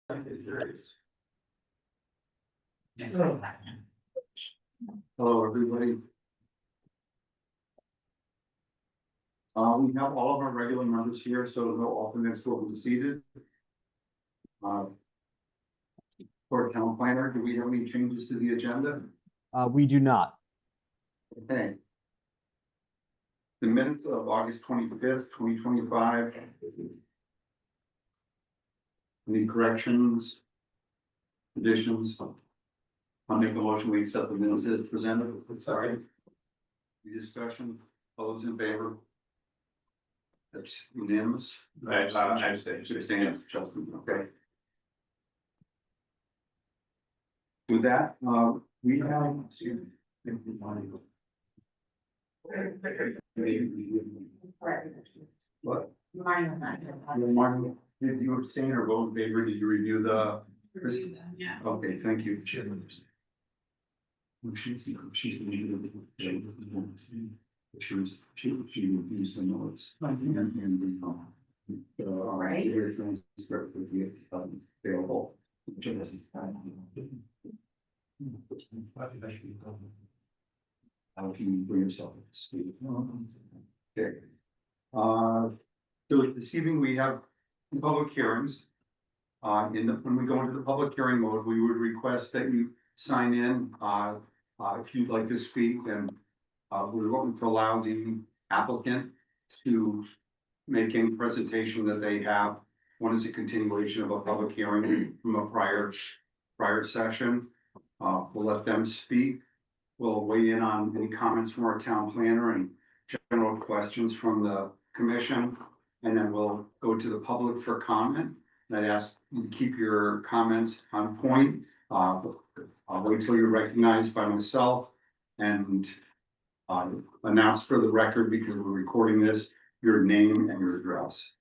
Hello, everybody. We have all of our regular members here, so no alternates will be seated. For town planner, do we have any changes to the agenda? We do not. Okay. The minutes of August 25th, 2025. Any corrections? Additions? I'll make a motion, we accept the minutes as presented. Sorry. Any discussion? All those in favor? That's unanimous. I abstain. Abstain, Justin, okay. With that, we have. What? Martin, did you abstain or vote in favor? Did you review the? Review them, yeah. Okay, thank you. She's she reviews the notes. Right. Transcript would be available. How can you bring yourself up to speed? Okay. So this evening we have public hearings. When we go into the public hearing mode, we would request that you sign in, if you'd like to speak, and we're looking to allow the applicant to make any presentation that they have. One is a continuation of a public hearing from a prior session. We'll let them speak. We'll weigh in on any comments from our town planner and general questions from the commission. And then we'll go to the public for comment. And I'd ask you to keep your comments on point. I'll wait till you're recognized by myself and announce for the record, because we're recording this, your name and your address.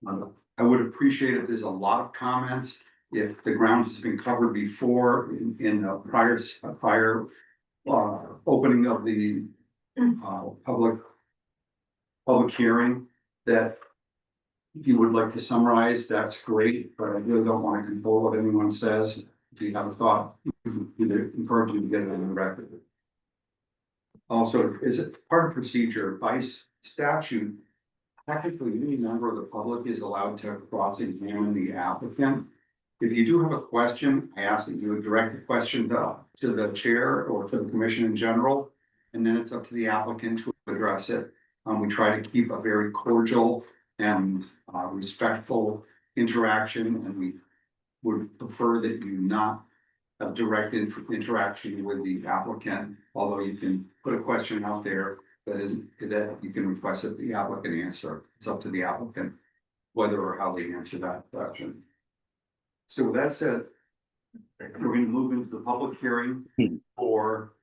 I would appreciate if there's a lot of comments. If the ground has been covered before in a prior opening of the public hearing, that if you would like to summarize, that's great, but I really don't want to control what anyone says. If you have a thought, I encourage you to get it on the record. Also, is it part of procedure by statute? Technically, any member of the public is allowed to cross-examine the applicant. If you do have a question, I ask that you would direct the question to the chair or to the commission in general, and then it's up to the applicant to address it. We try to keep a very cordial and respectful interaction, and we would prefer that you not have direct interaction with the applicant, although you can put a question out there that you can request that the applicant answer. It's up to the applicant whether or how they answer that question. So with that said, we're going to move into the public hearing for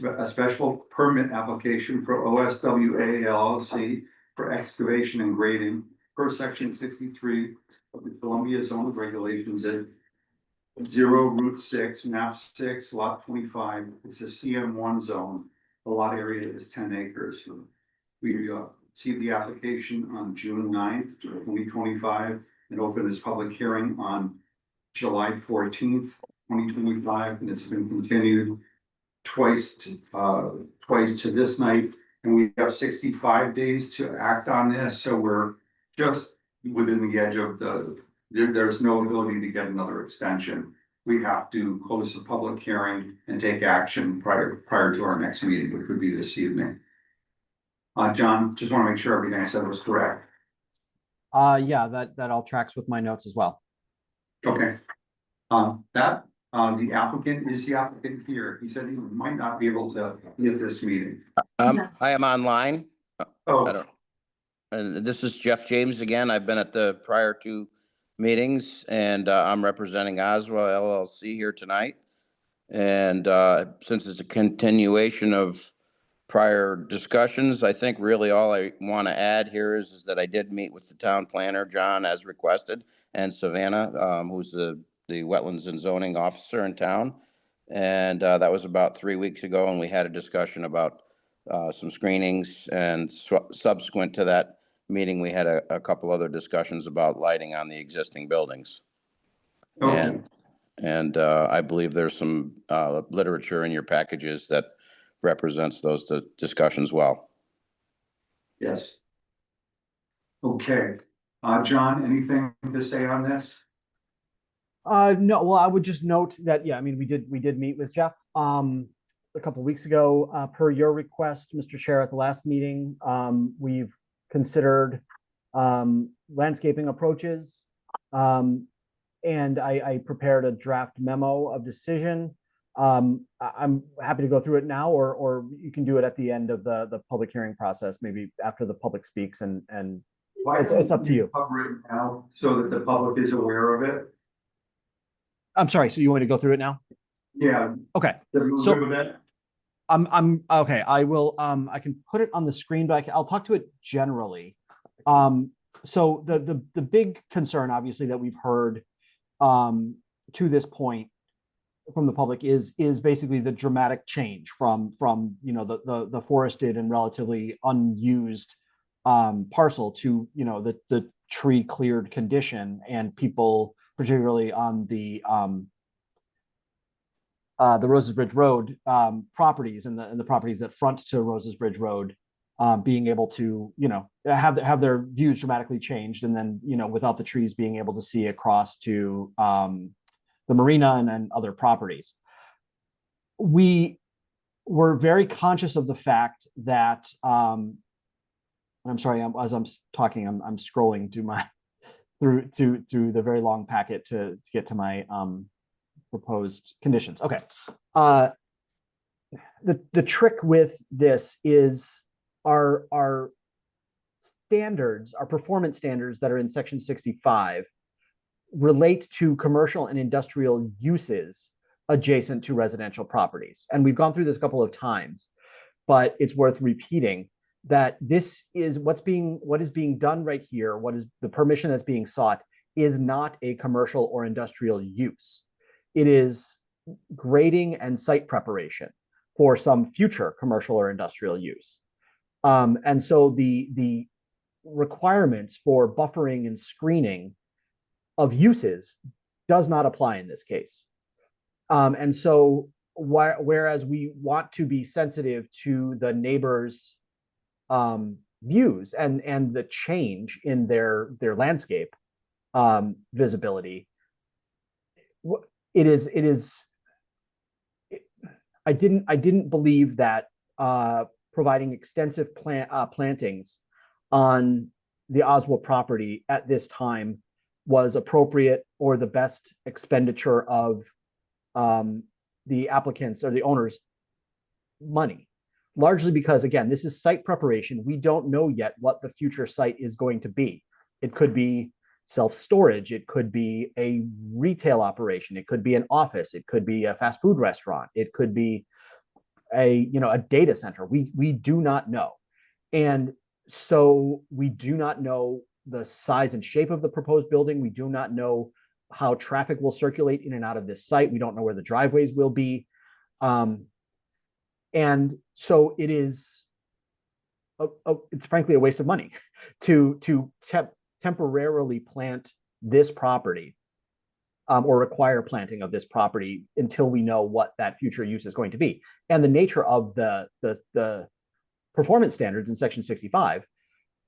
a special permit application for OSWA LLC for excavation and grading per section 63 of the Columbia Zone of Regulations at 0 Route 6, map 6, lot 25. It's a CM1 zone. The lot area is 10 acres. We received the application on June 9th, 2025, and opened this public hearing on July 14th, 2025, and it's been continued twice to this night, and we have 65 days to act on this. So we're just within the edge of there's no ability to get another extension. We have to close the public hearing and take action prior to our next meeting, which would be this evening. John, just want to make sure everything I said was correct. Yeah, that all tracks with my notes as well. Okay. The applicant is the applicant here. He said he might not be able to be at this meeting. I am online. Oh, And this is Jeff James again. I've been at the prior two meetings, and I'm representing Oswald LLC here tonight. And since it's a continuation of prior discussions, I think really all I want to add here is that I did meet with the town planner, John, as requested, and Savannah, who's the wetlands and zoning officer in town. And that was about 3 weeks ago, and we had a discussion about some screenings, and subsequent to that meeting, we had a couple other discussions about lighting on the existing buildings. Okay, And I believe there's some literature in your packages that represents those discussions well. yes. Okay, John, anything to say on this? No, well, I would just note that, yeah, I mean, we did meet with Jeff, a couple of weeks ago, per your request, Mr. Chair, at the last meeting. We've considered, landscaping approaches. And I prepared a draft memo of decision. I'm happy to go through it now, or you can do it at the end of the public hearing process, maybe after the public speaks, and Why it's don't up to we you. Cover it now so that the public is aware of it. I'm sorry, so you want me to go through it now? Yeah. Okay. Everyone So- good with that? I'm okay. I will, I can put it on the screen, but I'll talk to it generally. So the big concern, obviously, that we've heard, to this point from the public is basically the dramatic change from the forested and relatively unused parcel to the tree cleared condition, and people, particularly on the Roses Bridge Road properties, and the properties that front to Roses Bridge Road, being able to have their views dramatically changed, and then without the trees being able to see across to the marina and other properties. We were very conscious of the fact that I'm sorry, as I'm talking, I'm scrolling to my through the very long packet to get to my proposed conditions. Okay. The trick with this is our standards, our performance standards that are in section 65 relate to commercial and industrial uses adjacent to residential properties. And we've gone through this a couple of times, but it's worth repeating that this is what is being done right here. What is the permission that's being sought is not a commercial or industrial use. It is grading and site preparation for some future commercial or industrial use. And so the requirements for buffering and screening of uses does not apply in this case. And so whereas we want to be sensitive to the neighbors' views and the change in their landscape visibility, I didn't believe that providing extensive plantings on the Oswald property at this time was appropriate or the best expenditure of the applicants or the owners' money. Largely because, again, this is site preparation. We don't know yet what the future site is going to be. It could be self-storage. It could be a retail operation. It could be an office. It could be a fast food restaurant. It could be a data center. We do not know. And so we do not know the size and shape of the proposed building. We do not know how traffic will circulate in and out of this site. We don't know where the driveways will be. And so it is, it's frankly a waste of money to temporarily plant this property or require planting of this property until we know what that future use is going to be. And the nature of the performance standards in section 65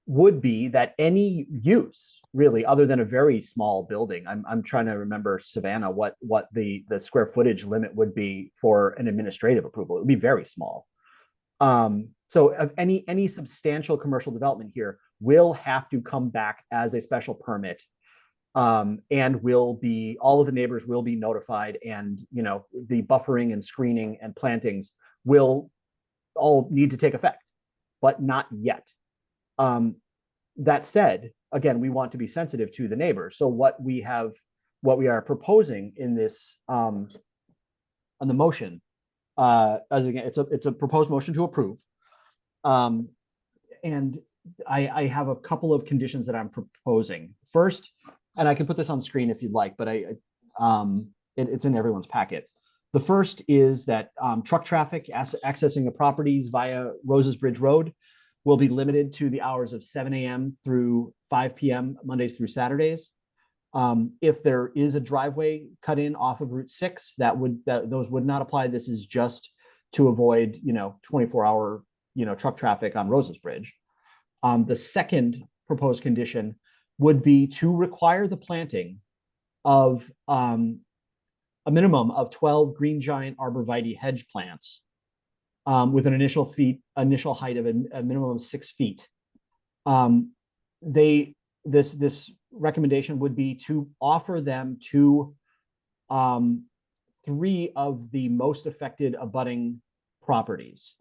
would be that any use really other than a very small building, I'm trying to remember, Savannah, what the square footage limit would be for an administrative approval. It would be very small. So any substantial commercial development here will have to come back as a special permit, and all of the neighbors will be notified, and the buffering and screening and plantings will all need to take effect, but not yet. That said, again, we want to be sensitive to the neighbors. So what we are proposing in this on the motion, as again, it's a proposed motion to approve, and I have a couple of conditions that I'm proposing. First, and I can put this on screen if you'd like, but it's in everyone's packet. The first is that truck traffic accessing the properties via Roses Bridge Road will be limited to the hours of 7 a.m. through 5 p.m. Mondays through Saturdays. If there is a driveway cut in off of Route 6, those would not apply. This is just to avoid, 24-hour, truck traffic on Roses Bridge. The second proposed condition would be to require the planting of a minimum of 12 green giant arborvitae hedge plants with an initial height of a minimum of 6 feet. This recommendation would be to offer them to 3 of the most affected abutting properties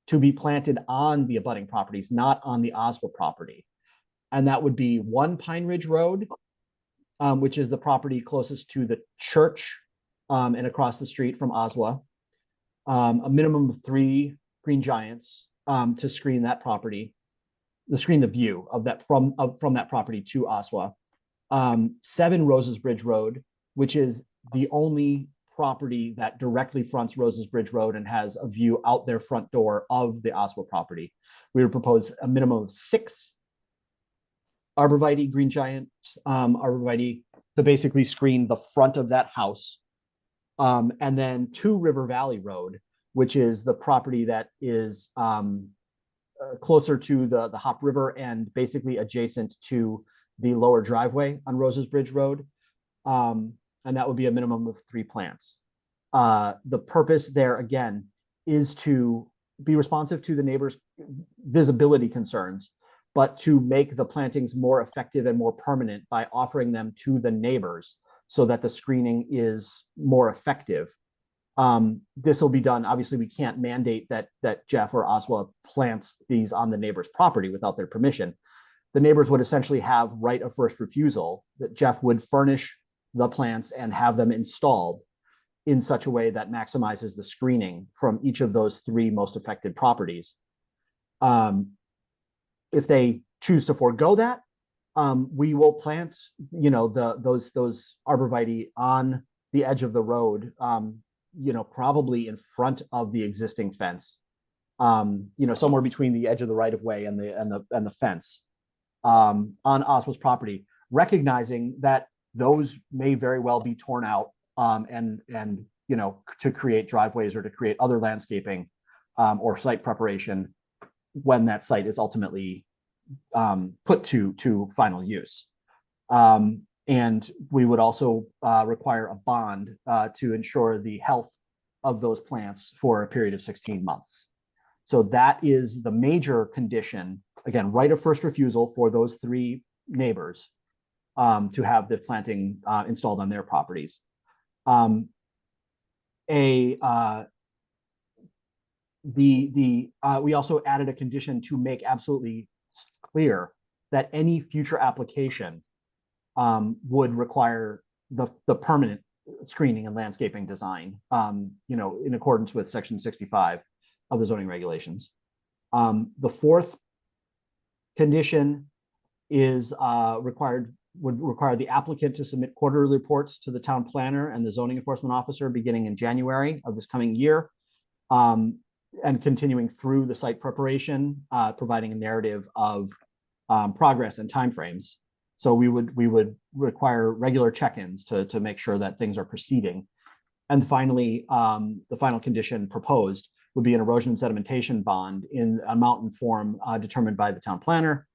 to be planted on the abutting properties, not on the Oswa property. And that would be 1 Pine Ridge Road, which is the property closest to the church and across the street from Oswa. A minimum of 3 green giants to screen that property, to screen the view of that from that property to Oswa. 7 Roses Bridge Road, which is the only property that directly fronts Roses Bridge Road and has a view out their front door of the Oswa property. We would propose a minimum of 6 arborvitae, green giant arborvitae, to basically screen the front of that house. And then 2 River Valley Road, which is the property that is closer to the Hop River and basically adjacent to the lower driveway on Roses Bridge Road. And that would be a minimum of 3 plants. The purpose there, again, is to be responsive to the neighbors' visibility concerns, but to make the plantings more effective and more permanent by offering them to the neighbors so that the screening is more effective. This will be done. Obviously, we can't mandate that Jeff or Oswa plants these on the neighbor's property without their permission. The neighbors would essentially have right of first refusal, that Jeff would furnish the plants and have them installed in such a way that maximizes the screening from each of those 3 most affected properties. If they choose to forego that, we will plant, those arborvitae on the edge of the road, probably in front of the existing fence, somewhere between the edge of the right of way and the fence on Oswa's property, recognizing that those may very well be torn out and to create driveways or to create other landscaping or site preparation when that site is ultimately put to final use. And we would also require a bond to ensure the health of those plants for a period of 16 months. So that is the major condition, again, right of first refusal for those 3 neighbors to have the planting installed on their properties. We also added a condition to make absolutely clear that any future application would require the permanent screening and landscaping design, in accordance with Section 65 of the zoning regulations. The 4th condition is would require the applicant to submit quarterly reports to the town planner and the zoning enforcement officer beginning in January of this coming year, and continuing through the site preparation, providing a narrative of progress and timeframes. So we would require regular check-ins to make sure that things are proceeding. And finally, the final condition proposed would be an erosion and sedimentation bond in amount and form determined by the town planner,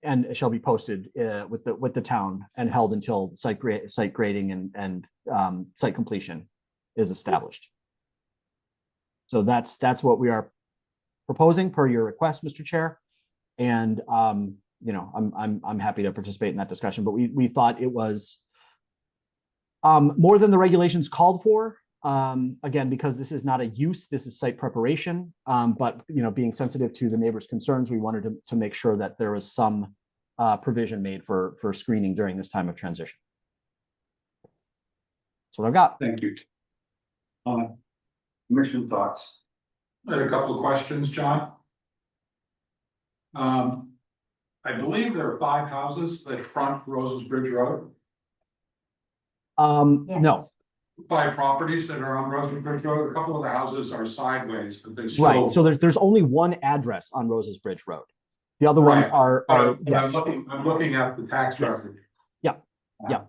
and it shall be posted with the town and held until site grading and site completion is established. So that's what we are proposing per your request, Mr. Chair. And I'm happy to participate in that discussion, but we thought it was more than the regulations called for. Again, because this is not a use, this is site preparation. But being sensitive to the neighbors' concerns, we wanted to make sure that there was some provision made for screening during this time of transition. That's what I've got. Thank you. Commission thoughts? I had a couple of questions, John. I believe there are 5 houses that front Roses Bridge Road. No. 5 properties that are on Roses Bridge Road. A couple of the houses are sideways, but they still. Right. So there's only one address on Roses Bridge Road. The other ones are But yes. I'm looking at the tax Yes. record. Yeah.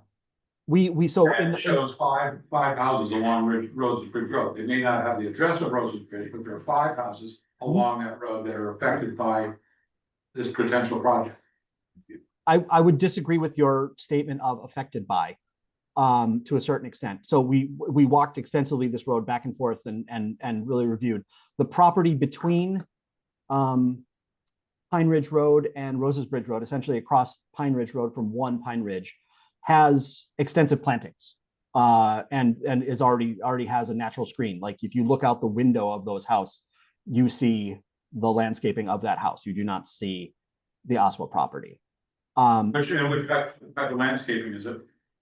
We, so And in, it shows five houses along Roses Bridge Road. They may not have the address of Roses Bridge, but there are 5 houses along that road that are affected by this potential project. I would disagree with your statement of affected by, to a certain extent. So we walked extensively this road back and forth and really reviewed the property between, Pine Ridge Road and Roses Bridge Road, essentially across Pine Ridge Road from one Pine Ridge, has extensive plantings. And is already has a natural screen. Like if you look out the window of those house, you see the landscaping of that house. You do not see the Oswa property. Actually, what type of landscaping is it?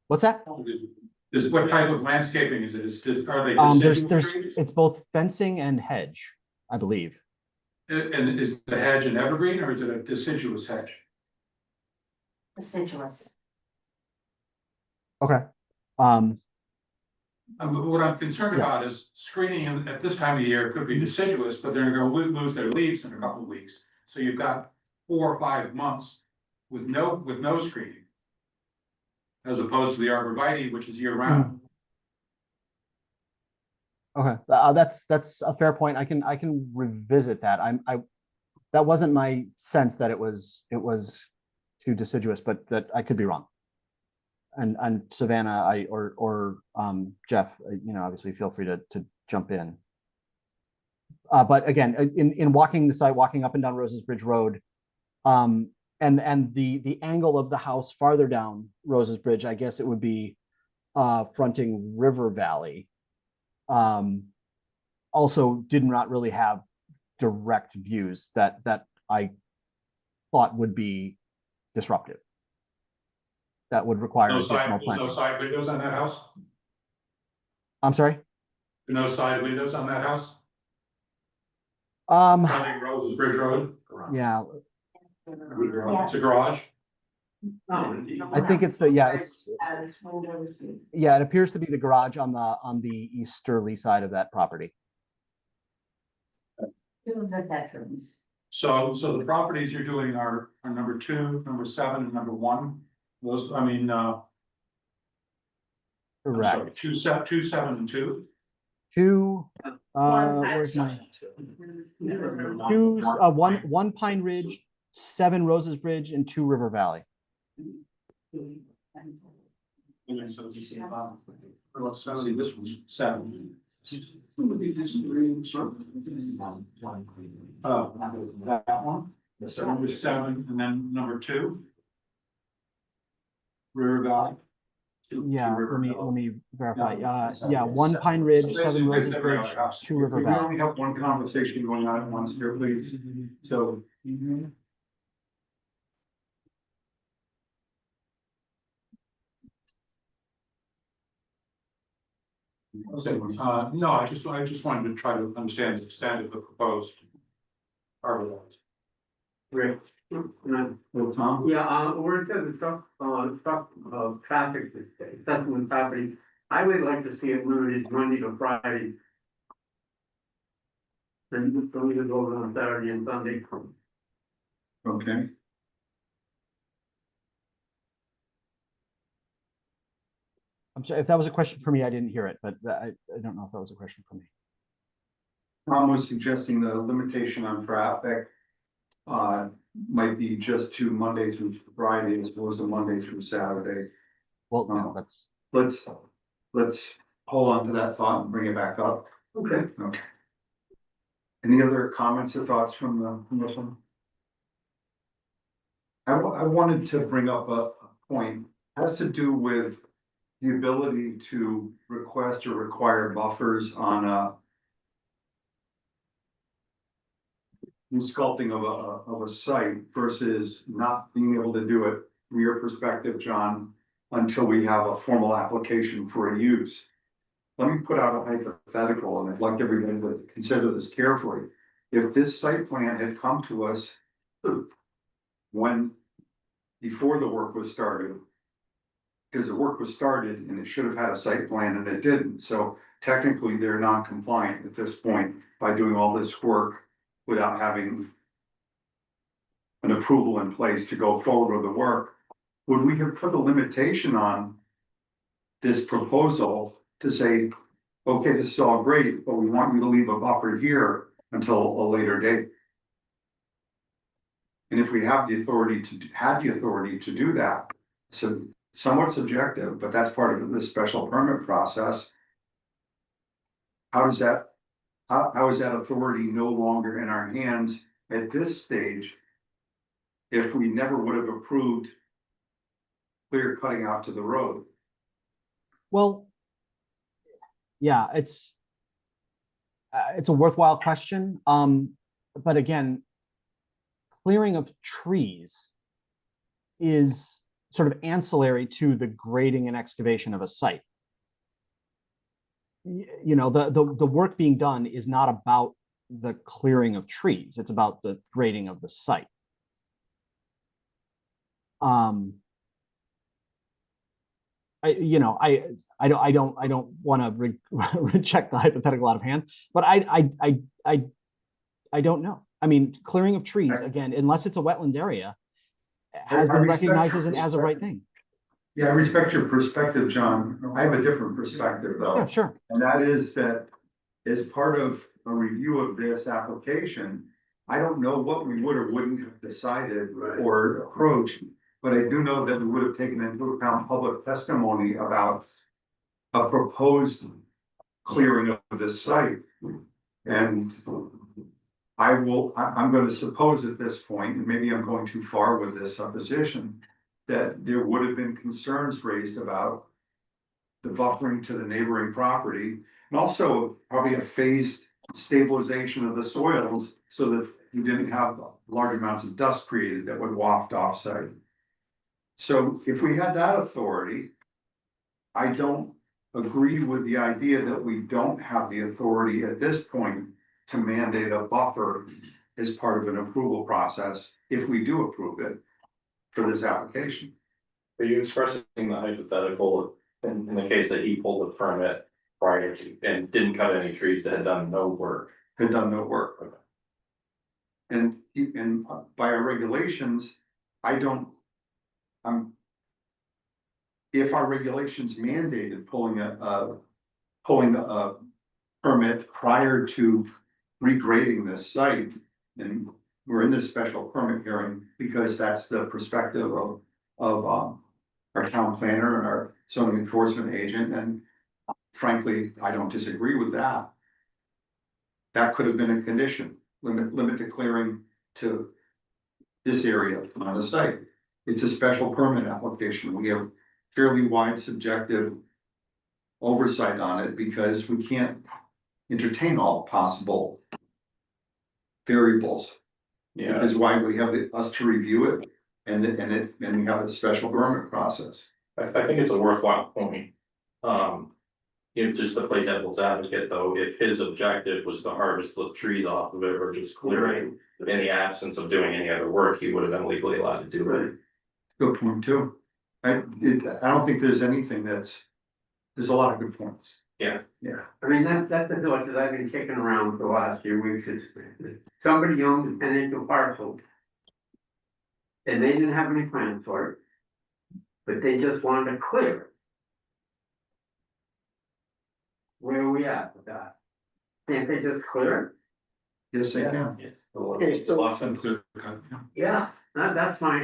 What's that? What type of landscaping is it? Are they There's deciduous trees? it's both fencing and hedge, I believe. And is the hedge an evergreen or is it a deciduous hedge? Deciduous. Okay. What I'm concerned Yeah. about is screening at this time of year could be deciduous, but they're gonna lose their leaves in a couple of weeks. So you've got 4 or 5 months with no screening. As opposed to the arborvitae, which is year round. Okay, that's a fair point. I can revisit that. That wasn't my sense that it was too deciduous, but that I could be wrong. And Savannah, or Jeff, obviously feel free to jump in. But again, in walking the site, walking up and down Roses Bridge Road, and the angle of the house farther down Roses Bridge, I guess it would be fronting River Valley. Also did not really have direct views that I thought would be disruptive. That would require additional planting. No side windows on that house? I'm sorry? No side windows on that house? Fronting Roses Bridge Road? Yeah, It's a garage? I think it's it appears to be the garage on the easterly side of that property. 2 of the bedrooms. So the properties you're doing are number 2, number 7, and number 1? Those, I mean, I'm sorry, Correct. 2, 7, and 2? Where's my one Pine Ridge, 7 Roses Bridge, and 2 River Valley. So let's see, this one's 7. That one? Yes, sir. Number 7, and then number 2? River Valley? Yeah, let me verify. Yeah, 1 Pine Ridge, 7 Roses Bridge, 2 River We Valley. only have one conversation going on at once here, please. So. No, I just wanted to try to understand the extent of the proposed arbor. Great. Well, Tom? Yeah, where it says traffic, assessment property, I would like to see it limited Monday to Friday. And don't even go on Saturday and Sunday. Okay. I'm sorry, if that was a question for me, I didn't hear it, but I don't know if that was a question for me. Tom was suggesting the limitation on traffic might be just to Monday through Friday as opposed to Monday through Saturday. Well, Oh. no, that's Let's hold on to that thought and bring it back up. Okay. Okay. Any other comments or thoughts from the commission? I wanted to bring up a point, it has to do with the ability to request or require buffers on sculpting of a site versus not being able to do it from your perspective, John, until we have a formal application for a use. Let me put out a hypothetical, and I'd like everybody to consider this carefully. If this site plan had come to us before the work was started, because the work was started and it should have had a site plan and it didn't, so technically they're non-compliant at this point by doing all this work without having an approval in place to go forward with the work. would we have put a limitation on this proposal to say, okay, this is all great, but we want you to leave a buffer here until a later date? And if we have the authority to do that, so somewhat subjective, but that's part of the special permit process. How is that authority no longer in our hands at this stage? If we never would have approved clear cutting out to the road? Well, yeah, it's a worthwhile question. But again, clearing of trees is sort of ancillary to the grading and excavation of a site. You know, the work being done is not about the clearing of trees. It's about the grading of the site. I don't want to reject the hypothetical out of hand, but I don't know. I mean, clearing of trees, again, unless it's a wetland area, has been recognized as a right thing. Yeah, I respect your perspective, John. I have a different perspective though. Yeah, sure. And that is that as part of a review of this application, I don't know what we would or wouldn't have decided or approached, but I do know that we would have taken into account public testimony about a proposed clearing of this site. And I'm going to suppose at this point, and maybe I'm going too far with this supposition, that there would have been concerns raised about the buffering to the neighboring property, and also probably a phased stabilization of the soils so that you didn't have large amounts of dust created that would waft offsite. So if we had that authority, I don't agree with the idea that we don't have the authority at this point to mandate a buffer as part of an approval process, if we do approve it for this application. Are you expressing the hypothetical in the case that he pulled the permit prior to and didn't cut any trees that had done no work? Had done no work. Okay. And by our regulations, if our regulations mandated pulling a permit prior to regrading this site, and we're in this special permit hearing because that's the perspective of our town planner and our zoning enforcement agent, and frankly, I don't disagree with that. That could have been a condition, limit the clearing to this area on the site. It's a special permit application. We have fairly wide subjective oversight on it because we can't entertain all possible variables. Yeah, Which is why we have us to review it and we have a special permit process. I think it's a worthwhile point. Just to play devil's advocate though, if his objective was to harvest the trees off of it or just clearing, in the absence of doing any other work, he would have been legally allowed to do it. Good point too. I don't think there's anything there's a lot of good points. Yeah. Yeah. I mean, that's the thought that I've been kicking around for the last few weeks, is somebody owns a 10-acre parcel. And they didn't have any plans for it. But they just wanted to clear it. Where are we at with that? Can't they just clear Yes, they can. Okay, so often clear cut. it? Yeah, that's my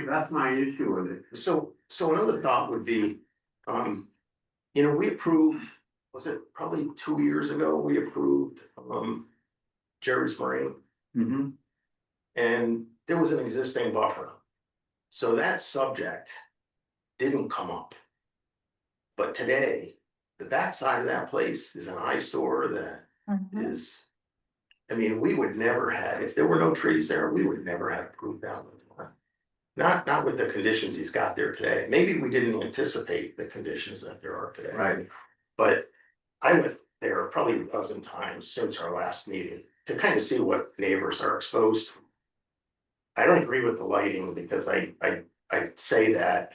issue with it. So another thought would be, we approved, was it probably 2 years ago, we approved, Jerry's Marine, Mm-hmm. and there was an existing buffer. So that subject didn't come up. But today, the backside of that place is an eyesore that is, I mean, we would never have, if there were no trees there, we would never have approved that. Not with the conditions he's got there today. Maybe we didn't anticipate the conditions that there are today. Right. But I went there probably a dozen times since our last meeting to kind of see what neighbors are exposed to. I don't agree with the lighting because I say that,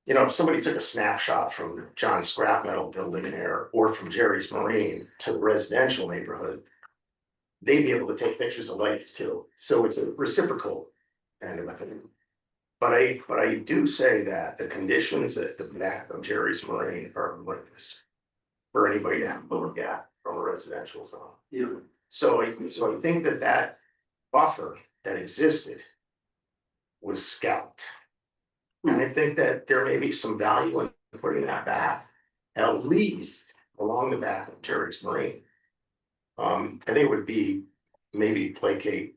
if somebody took a snapshot from John's scrap metal building there or from Jerry's Marine to the residential neighborhood, they'd be able to take pictures of lights too. So it's a reciprocal kind of a thing. But I do say that the conditions at the back of Jerry's Marine are like this. For anybody to have a look at from a residential zone. Yeah. So I think that buffer that existed was scalped. And I think that there may be some value in putting that back, at least along the back of Jerry's Marine. I think it would be maybe placate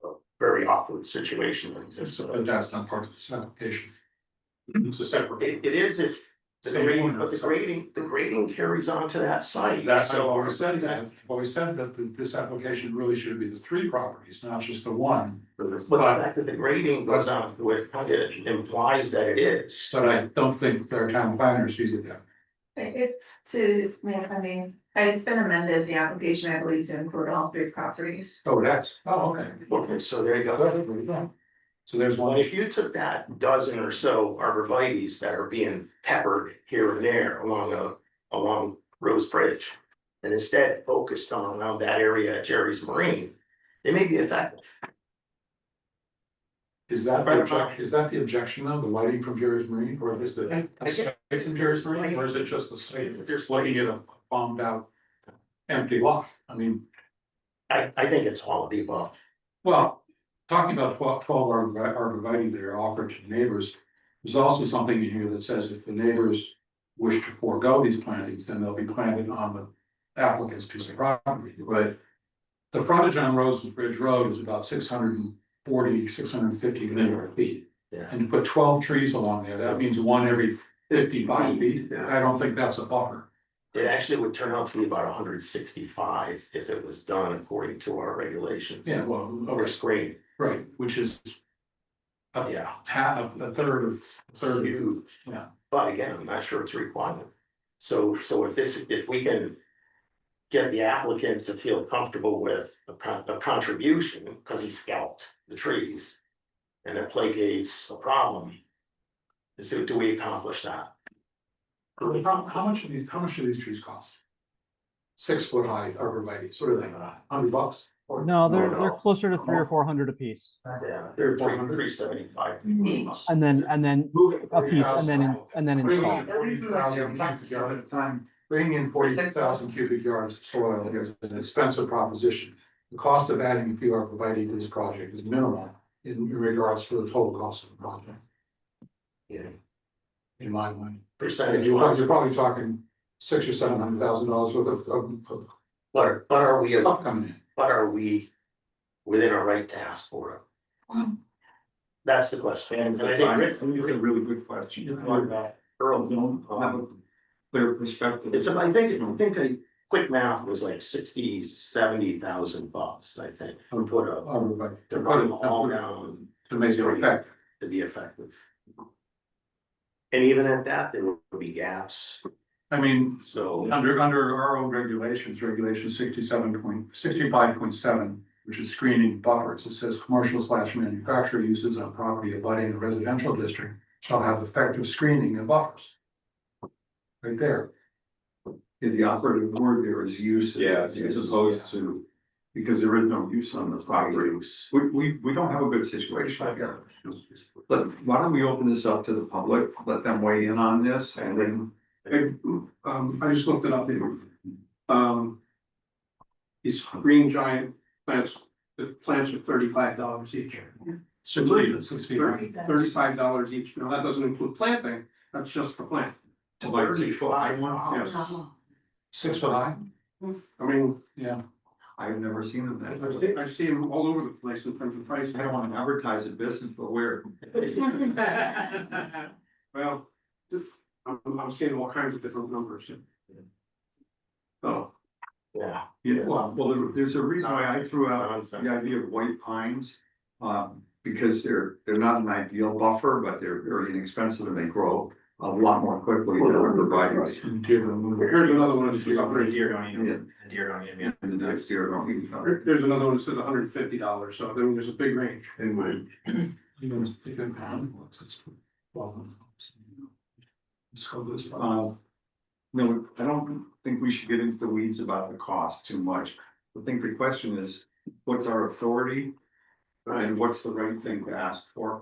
a very awkward situation that exists. But that's not part of this application. It's a separate. It is if the Same grading, owner, but the sorry. grading carries on to that site. That's, I've So always said that, this application really should be the 3 properties, not just the 1. But the fact that the grading goes on to it, kind of implies that it is. But I don't think their town planner sees it that. It's been amended, the application, I believe, to include all 3 properties. Oh, that's, oh, okay. Okay, so there you go. So there's Well, one. if you took that dozen or so arborvitaes that are being peppered here and there along Rose Bridge. And instead focused on around that area at Jerry's Marine, they may be effective. Is that the objection though, the lighting from Jerry's Marine, or is the site from Jerry's Marine, or is it just the site? Just looking at a bombed out empty lot, I mean, I think it's all of the above. well, talking about 12 arborvitae that are offered to neighbors. There's also something in here that says if the neighbors wish to forego these plantings, then they'll be planted on the applicant's piece of property. Right. The frontage on Rose Bridge Road is about 650 linear feet. Yeah. And to put 12 trees along there, that means 1 every 55 feet. Yeah. I don't think that's a buffer. It actually would turn out to be about 165 if it was done according to our regulations. Yeah, well, Over screen, right, which is yeah. a third of, Huge. yeah. But again, I'm not sure it's required. So if we can get the applicant to feel comfortable with a contribution, because he scalped the trees. And it placates a problem. So do we accomplish that? How much do these trees cost? 6 foot high arborvitaes, what are they, $100? Or- No, they're no. they're closer to 300 or 400 a piece. Yeah, they're 375. And then a piece and then install. 40,000 cubic yards at a time, bringing in 40,000 cubic yards of soil is an expensive proposition. The cost of adding a few arborvitae to this project is minimal in regards to the total cost of the project, Yeah. in my mind. Percentage. You're probably talking $600,000 or $700,000 worth of But are we, stuff coming in. but are we within our right to ask for it? That's the question. And I think Rick, It's a really good question. Earl, Don't have a clear perspective. I think a quick math was like 70,000 bucks, I think. To put a, Arborvitae. to run them all down To make it effective. to be effective. And even at that, there would be gaps, I mean, so. under our own regulations, regulation 65.7, which is screening buffers, it says commercial/manufacturer uses on property abutting a residential district shall have effective screening and buffers. Right there. The operative word there is use. Yeah, As opposed to, because there is no use on this property. We don't have a good situation here. But why don't we open this up to the public, let them weigh in on this and then. I just looked it up here. These green giant plants, the plants are $35 each. $35 each. Now, that doesn't include planting, that's just for plant. Like 65 one? Yes. 6 foot high, I mean, yeah. I've never seen them that. I see them all over the place in terms of price. I don't want to advertise a business, but where? Well, I'm seeing all kinds of different numbers. Oh, Yeah. Yeah, well, there's a reason why I threw out Nonsense. the idea of white pines. Because they're not an ideal buffer, but they're very inexpensive and they grow a lot more quickly than arborvitae. here's another one that says And the next year, don't even know. There's another one that says $150, so I mean, there's a big range. No, I don't think we should get into the weeds about the cost too much. I think the question is, what's our authority? And what's the right thing to ask for?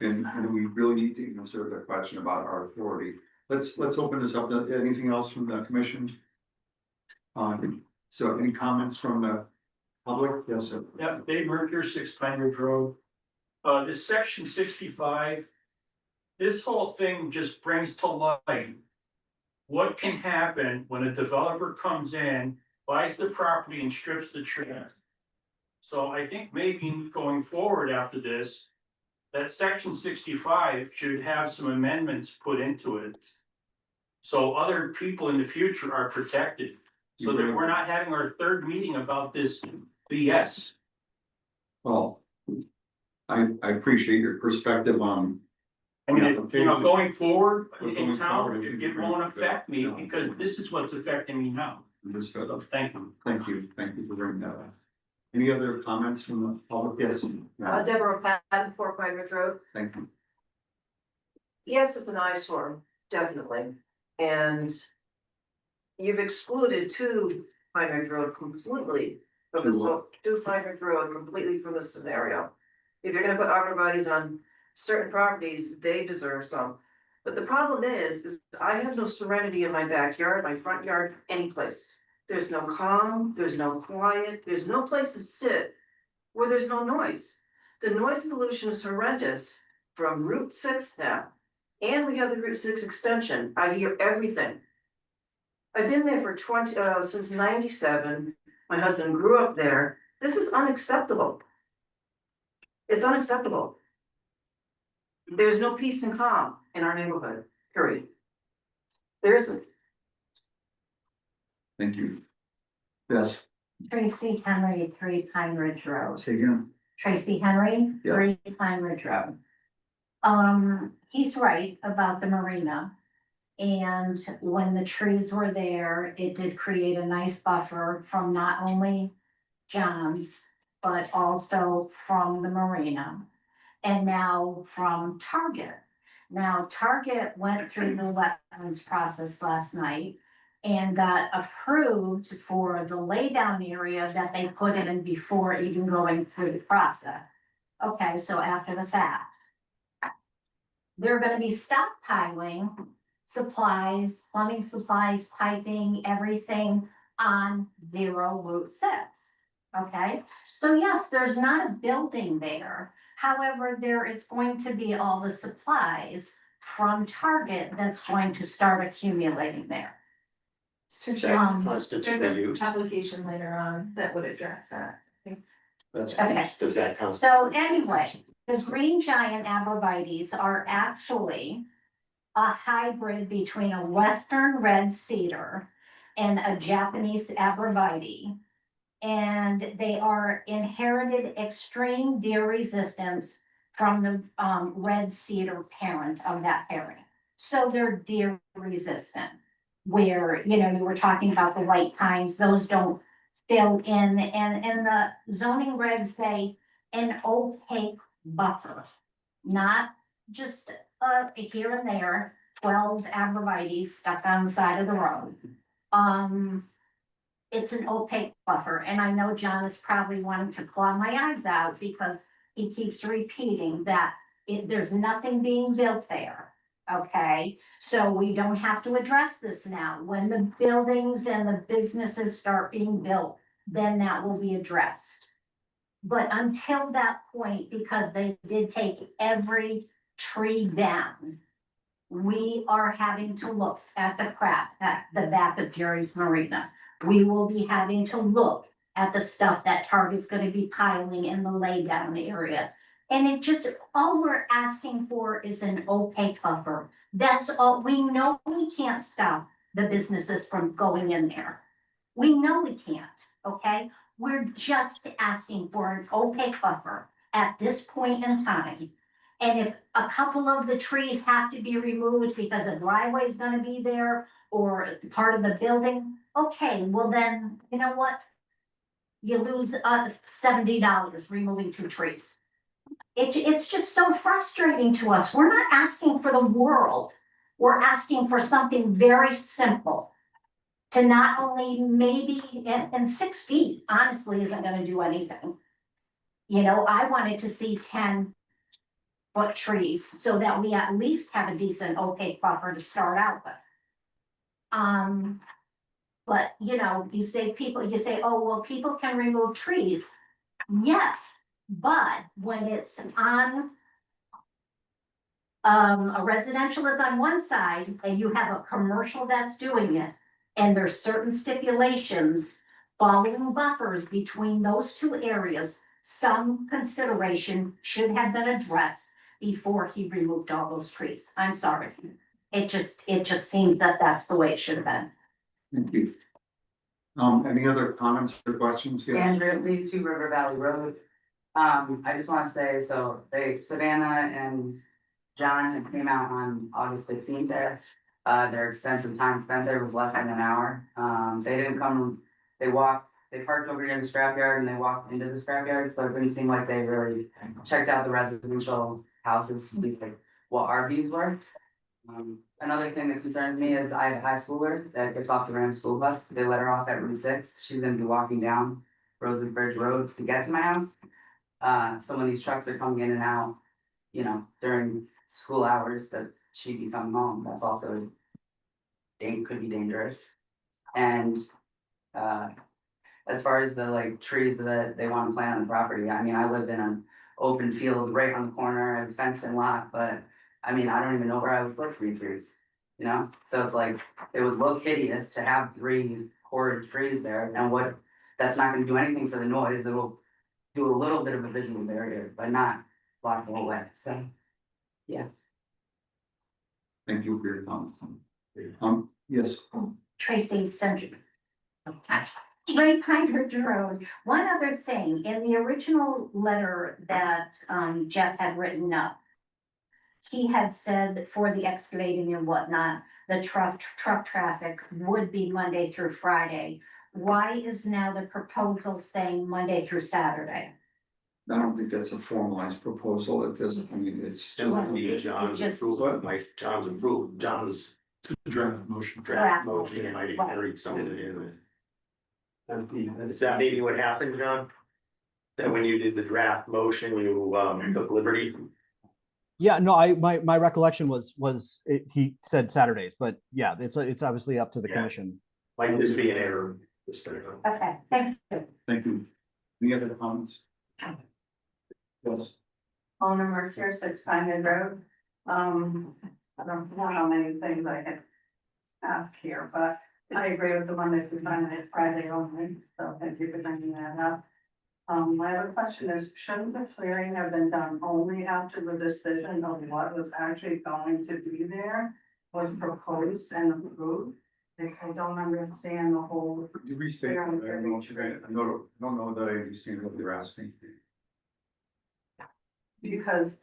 And we really need to answer the question about our authority. Let's open this up. Anything else from the commission? So any comments from the public? Yes, sir. Yeah, Dave Mercer, 6 Pine Ridge Road. This section 65, this whole thing just brings to light what can happen when a developer comes in, buys the property and strips the tree. So I think maybe going forward after this, that section 65 should have some amendments put into it. So other people in the future are protected, so that we're not having our 3rd meeting about this BS. Well, I appreciate your perspective on. I mean, Yeah, okay. going forward Going in town, forward, it won't affect me because this is what's affecting me now. Understood. So thank you. Thank you for bringing that up. Any other comments from the public? Yes. Deborah Patton, 4 Pine Ridge Road. Thank you. Yes, it's an eyesore, definitely. And you've excluded 2 Pine Ridge Road completely from this, 2 Pine Ridge Road completely from this scenario. If you're gonna put arborvitae's on certain properties, they deserve some. But the problem is I have no serenity in my backyard, my front yard, any place. There's no calm, there's no quiet, there's no place to sit where there's no noise. The noise pollution is horrendous from Route 6 now. And we have the Route 6 extension. I hear everything. I've been there for since 97. My husband grew up there. This is unacceptable. It's unacceptable. There's no peace and calm in our neighborhood, period. There isn't. Thank you. Yes, Tracy Henry, 3 Pine Ridge Road. say again. Tracy Henry, Yeah. 3 Pine Ridge Road. He's right about the marina. And when the trees were there, it did create a nice buffer from not only John's, but also from the marina. And now from Target. Now, Target went through the wetlands process last night and got approved for the laydown area that they put in before even going through the process. Okay, so after the fact, they're gonna be stockpiling supplies, plumbing supplies, piping, everything on 0 Route 6. Okay, so yes, there's not a building there. However, there is going to be all the supplies from Target that's going to start accumulating there. There's an application later on that would address that. Okay. Does that count? So anyway, the green giant arborvitae's are actually a hybrid between a western red cedar and a Japanese arborvitae. And they are inherited extreme deer resistance from the red cedar parent of that pairing. So they're deer resistant. Where, you know, you were talking about the white pines, those don't fill in, and the zoning regs say an opaque buffer. Not just here and there, 12 arborvitae's stuck on the side of the road. It's an opaque buffer, and I know John is probably wanting to claw my eyes out because he keeps repeating that there's nothing being built there. Okay, so we don't have to address this now. When the buildings and the businesses start being built, then that will be addressed. But until that point, because they did take every tree down, we are having to look at the crap at the back of Jerry's Marina. We will be having to look at the stuff that Target's gonna be piling in the laydown area. And it just, all we're asking for is an opaque buffer. That's all. We know we can't stop the businesses from going in there. We know we can't, okay? We're just asking for an opaque buffer at this point in time. And if a couple of the trees have to be removed because a driveway is gonna be there or part of the building, okay, well then, you know what? You lose $70 removing 2 trees. It's just so frustrating to us. We're not asking for the world. We're asking for something very simple. To not only maybe, and 6 feet honestly isn't gonna do anything. You know, I wanted to see 10 foot trees so that we at least have a decent opaque buffer to start out with. But you know, you say, oh, well, people can remove trees. Yes, but when it's on a residential is on one side and you have a commercial that's doing it, and there's certain stipulations following buffers between those two areas, some consideration should have been addressed before he removed all those trees. I'm sorry. It just seems that that's the way it should have been. Thank you. Any other comments or questions? Yes. Andrew, lead to River Valley Road. I just wanna say, so Savannah and John came out on August 15th there. Their extensive time spent there was less than an hour. They didn't come, they parked over near the scrapyard and they walked into the scrapyard, so it didn't seem like they really checked out the residential houses to see like what our views were. Another thing that concerns me is I have a high schooler that gets off the Ram school bus. They let her off at Route 6. She's gonna be walking down Rosensbridge Road to get to my house. So when these trucks are coming in and out, you know, during school hours that she'd be coming home, that's also could be dangerous. And as far as the like trees that they want to plant on the property, I mean, I live in an open field right on the corner, I have a fenced in lot, but I mean, I don't even know where I would put 3 trees, you know? So it's like, it would look hideous to have 3 horrid trees there, and that's not gonna do anything for the noise, it'll do a little bit of a visual barrier, but not block the whole way, so, yeah. Thank you for your comments. Yes. Tracy Century. Ray Pine Road. One other thing, in the original letter that Jeff had written up, he had said for the excavating and whatnot, the truck traffic would be Monday through Friday. Why is now the proposal saying Monday through Saturday? I don't think that's a formalized proposal at this point. It's Still still. need John's approval, like John's approval, John's Draft motion. draft motion, might have carried some of it in. Is that maybe what happened, John? That when you did the draft motion, you took liberty? Yeah, no, my recollection was he said Saturdays, but yeah, it's obviously up to the Yeah. commission. Might this be an error? Okay, thank you. Thank you. Any other comments? Yes. Owner Mercer, 6 Pine Road. I don't know how many things I can ask here, but I agree with the one that's defined Friday only, so thank you for bringing that up. My other question is, shouldn't the clearing have been done only after the decision of what was actually going to be there was proposed and approved? Like, I don't understand the whole. Could you restate that? I don't know that I understand what you're asking. Because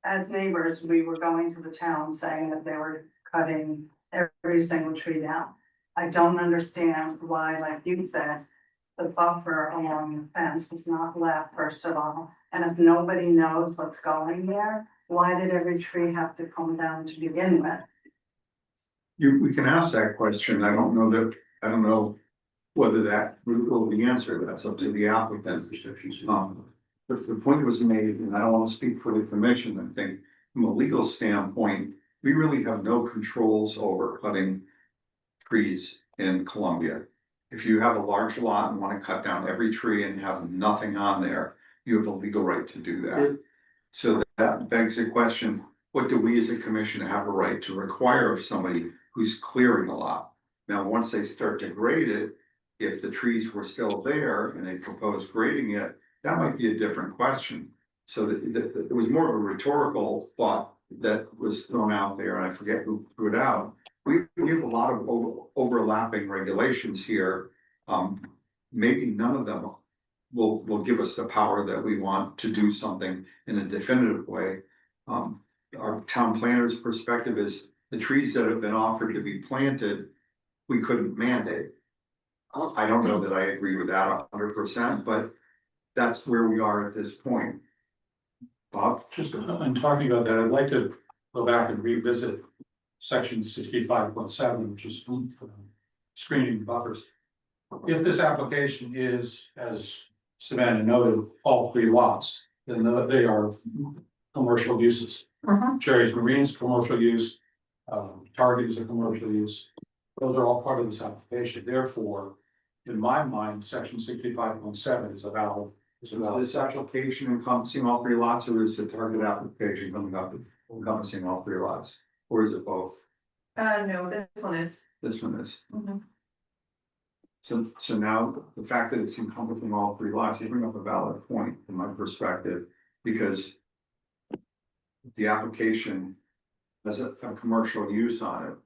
as neighbors, we were going to the town saying that they were cutting every single tree down. I don't understand why, like you said, the buffer along the fence was not left first of all. And if nobody knows what's going there, why did every tree have to come down to begin with? We can ask that question. I don't know whether that will be answered. That's up to the applicant. But the point was made, and I don't want to speak for the commission. I think from a legal standpoint, we really have no controls over cutting trees in Columbia. If you have a large lot and want to cut down every tree and have nothing on there, you have a legal right to do that. So that begs the question, what do we as a commission have a right to require of somebody who's clearing a lot? Now, once they start to grade it, if the trees were still there and they propose grading it, that might be a different question. So it was more of a rhetorical thought that was thrown out there, and I forget who threw it out. We have a lot of overlapping regulations here. Maybe none of them will give us the power that we want to do something in a definitive way. Our town planner's perspective is the trees that have been offered to be planted, we couldn't mandate. I don't know that I agree with that 100%, but that's where we are at this point. Bob? Just in talking about that, I'd like to go back and revisit section 65.7, which is screening buffers. If this application is, as Savannah noted, all 3 lots, then they are commercial uses. Jerry's Marine's commercial use, Target is a commercial use. Those are all part of this application, therefore, in my mind, section 65.7 is a valid. Is this application encompassing all three lots, or is the target application coming up encompassing all three lots? Or is it both? No, this one is. This one is. Mhm. So now the fact that it's encompassing all three lots, you bring up a valid point from my perspective, because the application has a commercial use on it.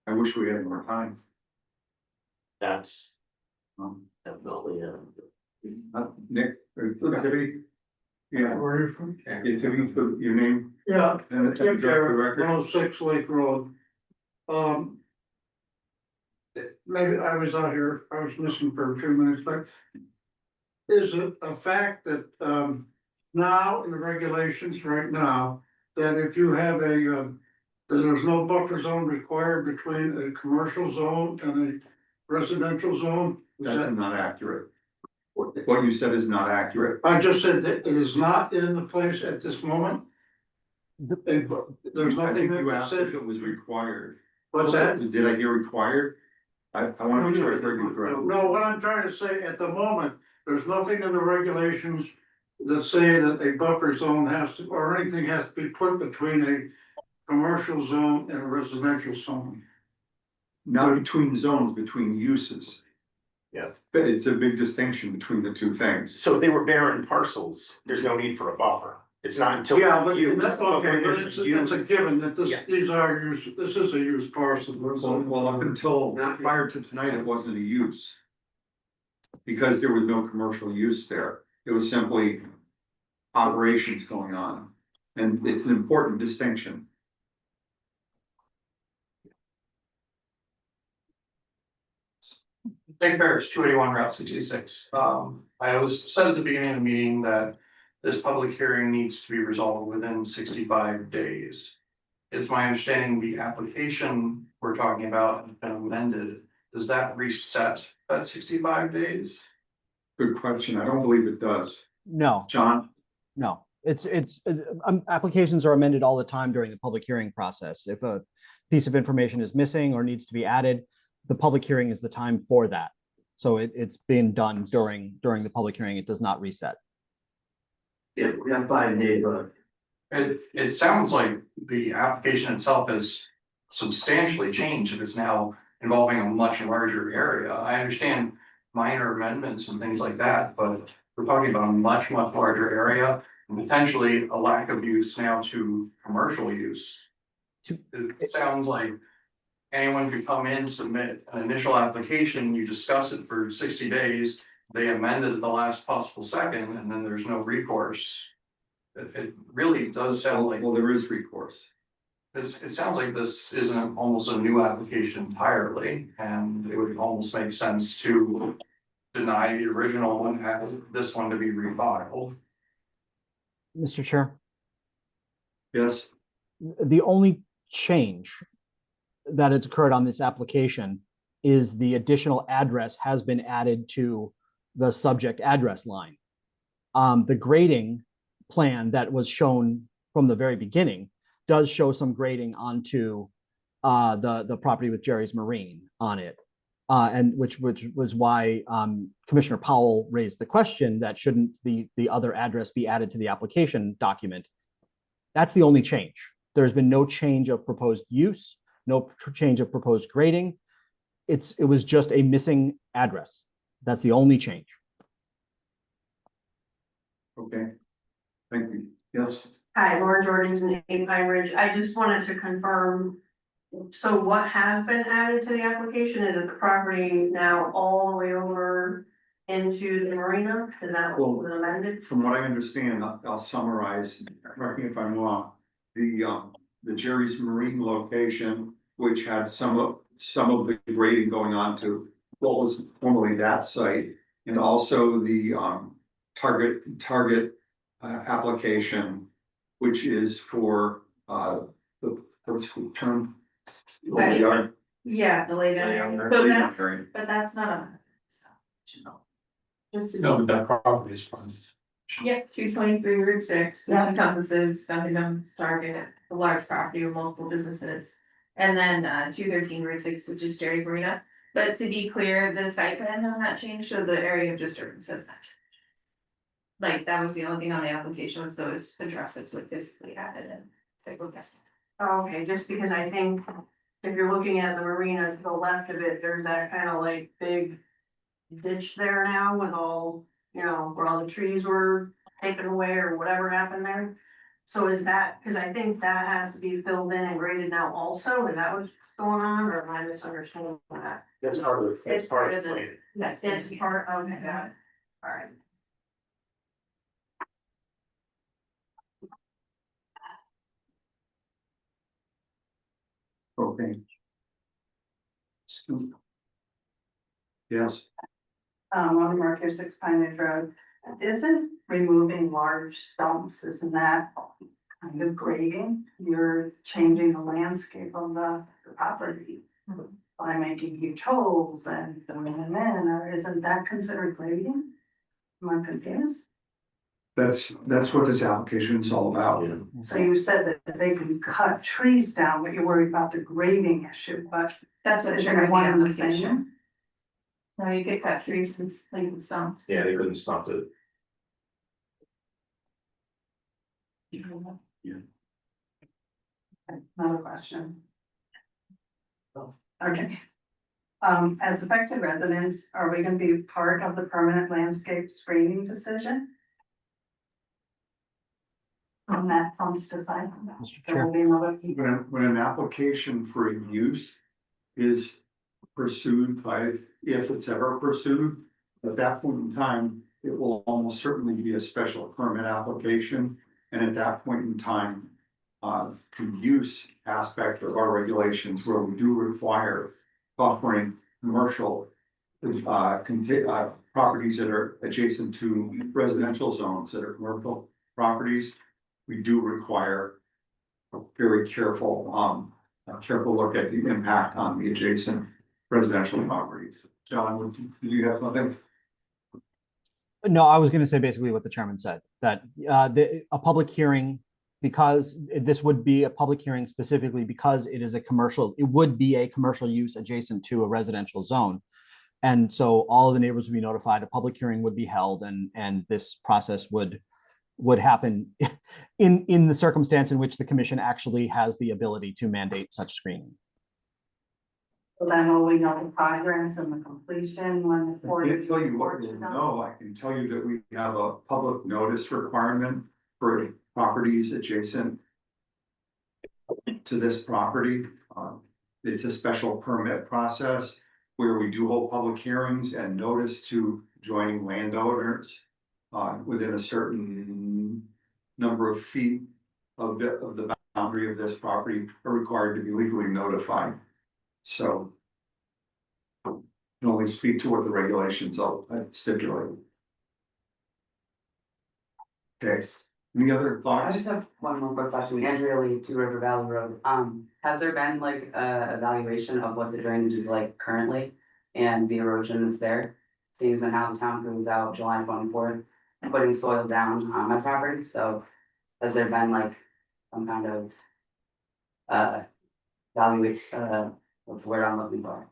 I wish we had more time. That's Um, definitely, Nick, or Debbie? Yeah, Where are you from? yeah, Debbie, put your name Yeah, and the Tim director Garrett, record. 106 Lake Road. Maybe I was out here, I was listening for a few minutes, but is it a fact that, now in the regulations right now, that if you have that there's no buffer zone required between a commercial zone and a residential zone? Is That's that- not accurate. What you said is not accurate. I just said that it is not in the place at this moment. There's I nothing think you that asked said, if it was required. what's that? Did I hear required? I want to make sure I heard you correctly. No, what I'm trying to say, at the moment, there's nothing in the regulations that say that a buffer zone has to, or anything has to be put between a commercial zone and a residential zone. Not between zones, between uses. Yeah. But it's a big distinction between the two things. so if they were barren parcels, there's no need for a buffer. It's not until. Yeah, but you- that's okay, when but there's it's use- a given that Yeah. these are used, this is a used parcel. Well, up until prior to tonight, it wasn't a use. Because there was no commercial use there. It was simply operations going on. And it's an important distinction. Nick Ferris, 281 Route 66. I was said at the beginning of the meeting that this public hearing needs to be resolved within 65 days. It's my understanding the application we're talking about has been amended. Does that reset that 65 days? Good question. I don't believe it does. No, John? no. Applications are amended all the time during the public hearing process. If a piece of information is missing or needs to be added, the public hearing is the time for that. So it's being done during the public hearing. It does not reset. Yeah, we have 5 days left. It sounds like the application itself has substantially changed if it's now involving a much larger area. I understand minor amendments and things like that, but we're talking about a much larger area and potentially a lack of use now to commercial use. It sounds like anyone could come in, submit an initial application, you discuss it for 60 days, they amend it at the last possible second, and then there's no recourse. It really does sound like, Well, there is recourse. it sounds like this isn't almost a new application entirely, and it would almost make sense to deny the original one, have this one to be refiled. Mr. Chair, Yes, the only change that has occurred on this application is the additional address has been added to the subject address line. The grading plan that was shown from the very beginning does show some grading onto the property with Jerry's Marine on it. And which was why Commissioner Powell raised the question that shouldn't the other address be added to the application document. That's the only change. There's been no change of proposed use, no change of proposed grading. It was just a missing address. That's the only change. okay. Thank you. Yes, Hi, Laura Jorgensen, 8 Pine Ridge. I just wanted to confirm. So what has been added to the application? Is it the property now all the way over into the marina? Is that what was amended? from what I understand, I'll summarize, correct me if I'm wrong. The Jerry's Marine location, which had some of the grading going on to what was formerly that site, and also the target application, which is for what's the term? Right. Yard. Yeah, the later. Layout. So Layout that's, area. but that's not a. Just to No, but that property is fine. Yep, 223 Route 6, that encompasses Dunkin' Donuts, Target, a large property with multiple businesses. And then 213 Route 6, which is Jerry Marina. But to be clear, the site plan has not changed, so the area of disturbance has not changed. Like, that was the only thing on the application was those addresses with physically added and they were guessing. Okay, just because I think if you're looking at the marina to the left of it, there's that kind of like big ditch there now with all, you know, where all the trees were taken away or whatever happened there. So is that, cause I think that has to be filled in and graded now also, is that what's going on, or am I misunderstanding that? That's part of, It's part of the, plan. that's It's part of that, alright. Okay. Yes, On Market 6 Pine Ridge Road, isn't removing large stumps, isn't that kind of grading? You're changing the landscape of the property by making huge holes and filling them in, or isn't that considered grading? Am I confused? that's what this application is all about. So you said that they can cut trees down, but you're worried about the grading issue, but that's what isn't triggered it the one and the application. same? No, you could cut trees and leave the stumps. Yeah, they couldn't stop it. Another question. Okay. As affected residents, are we gonna be part of the permanent landscape screening decision? On that comes to find. Mr. There Chair. will be another. When an application for a use is pursued by, if it's ever pursued, at that point in time, it will almost certainly be a special permit application. And at that point in time, the use aspect of our regulations where we do require offering commercial properties that are adjacent to residential zones that are commercial properties, we do require a very careful, look at the impact on the adjacent residential properties. John, did you have something? No, I was gonna say basically what the chairman said, that a public hearing, because this would be a public hearing specifically because it is a commercial, it would be a commercial use adjacent to a residential zone. And so all of the neighbors would be notified, a public hearing would be held, and this process would happen in the circumstance in which the commission actually has the ability to mandate such screening. So then will we know the progress and the completion when the. I can't tell you what you'll know. I can tell you that we have a public notice requirement for properties adjacent to this property. It's a special permit process where we do hold public hearings and notice to adjoining landowners within a certain number of feet of the boundary of this property are required to be legally notified. So I can only speak to what the regulations stipulate. Okay, any other I thoughts? just have one more quick question. Andrea Lee, 2 River Valley Road. Has there been like a evaluation of what the drainage is like currently and the erosion that's there? Seeing as how the town goes out July 24th, putting soil down on my property, so has there been like some kind of evaluation, what's the word I'm looking for?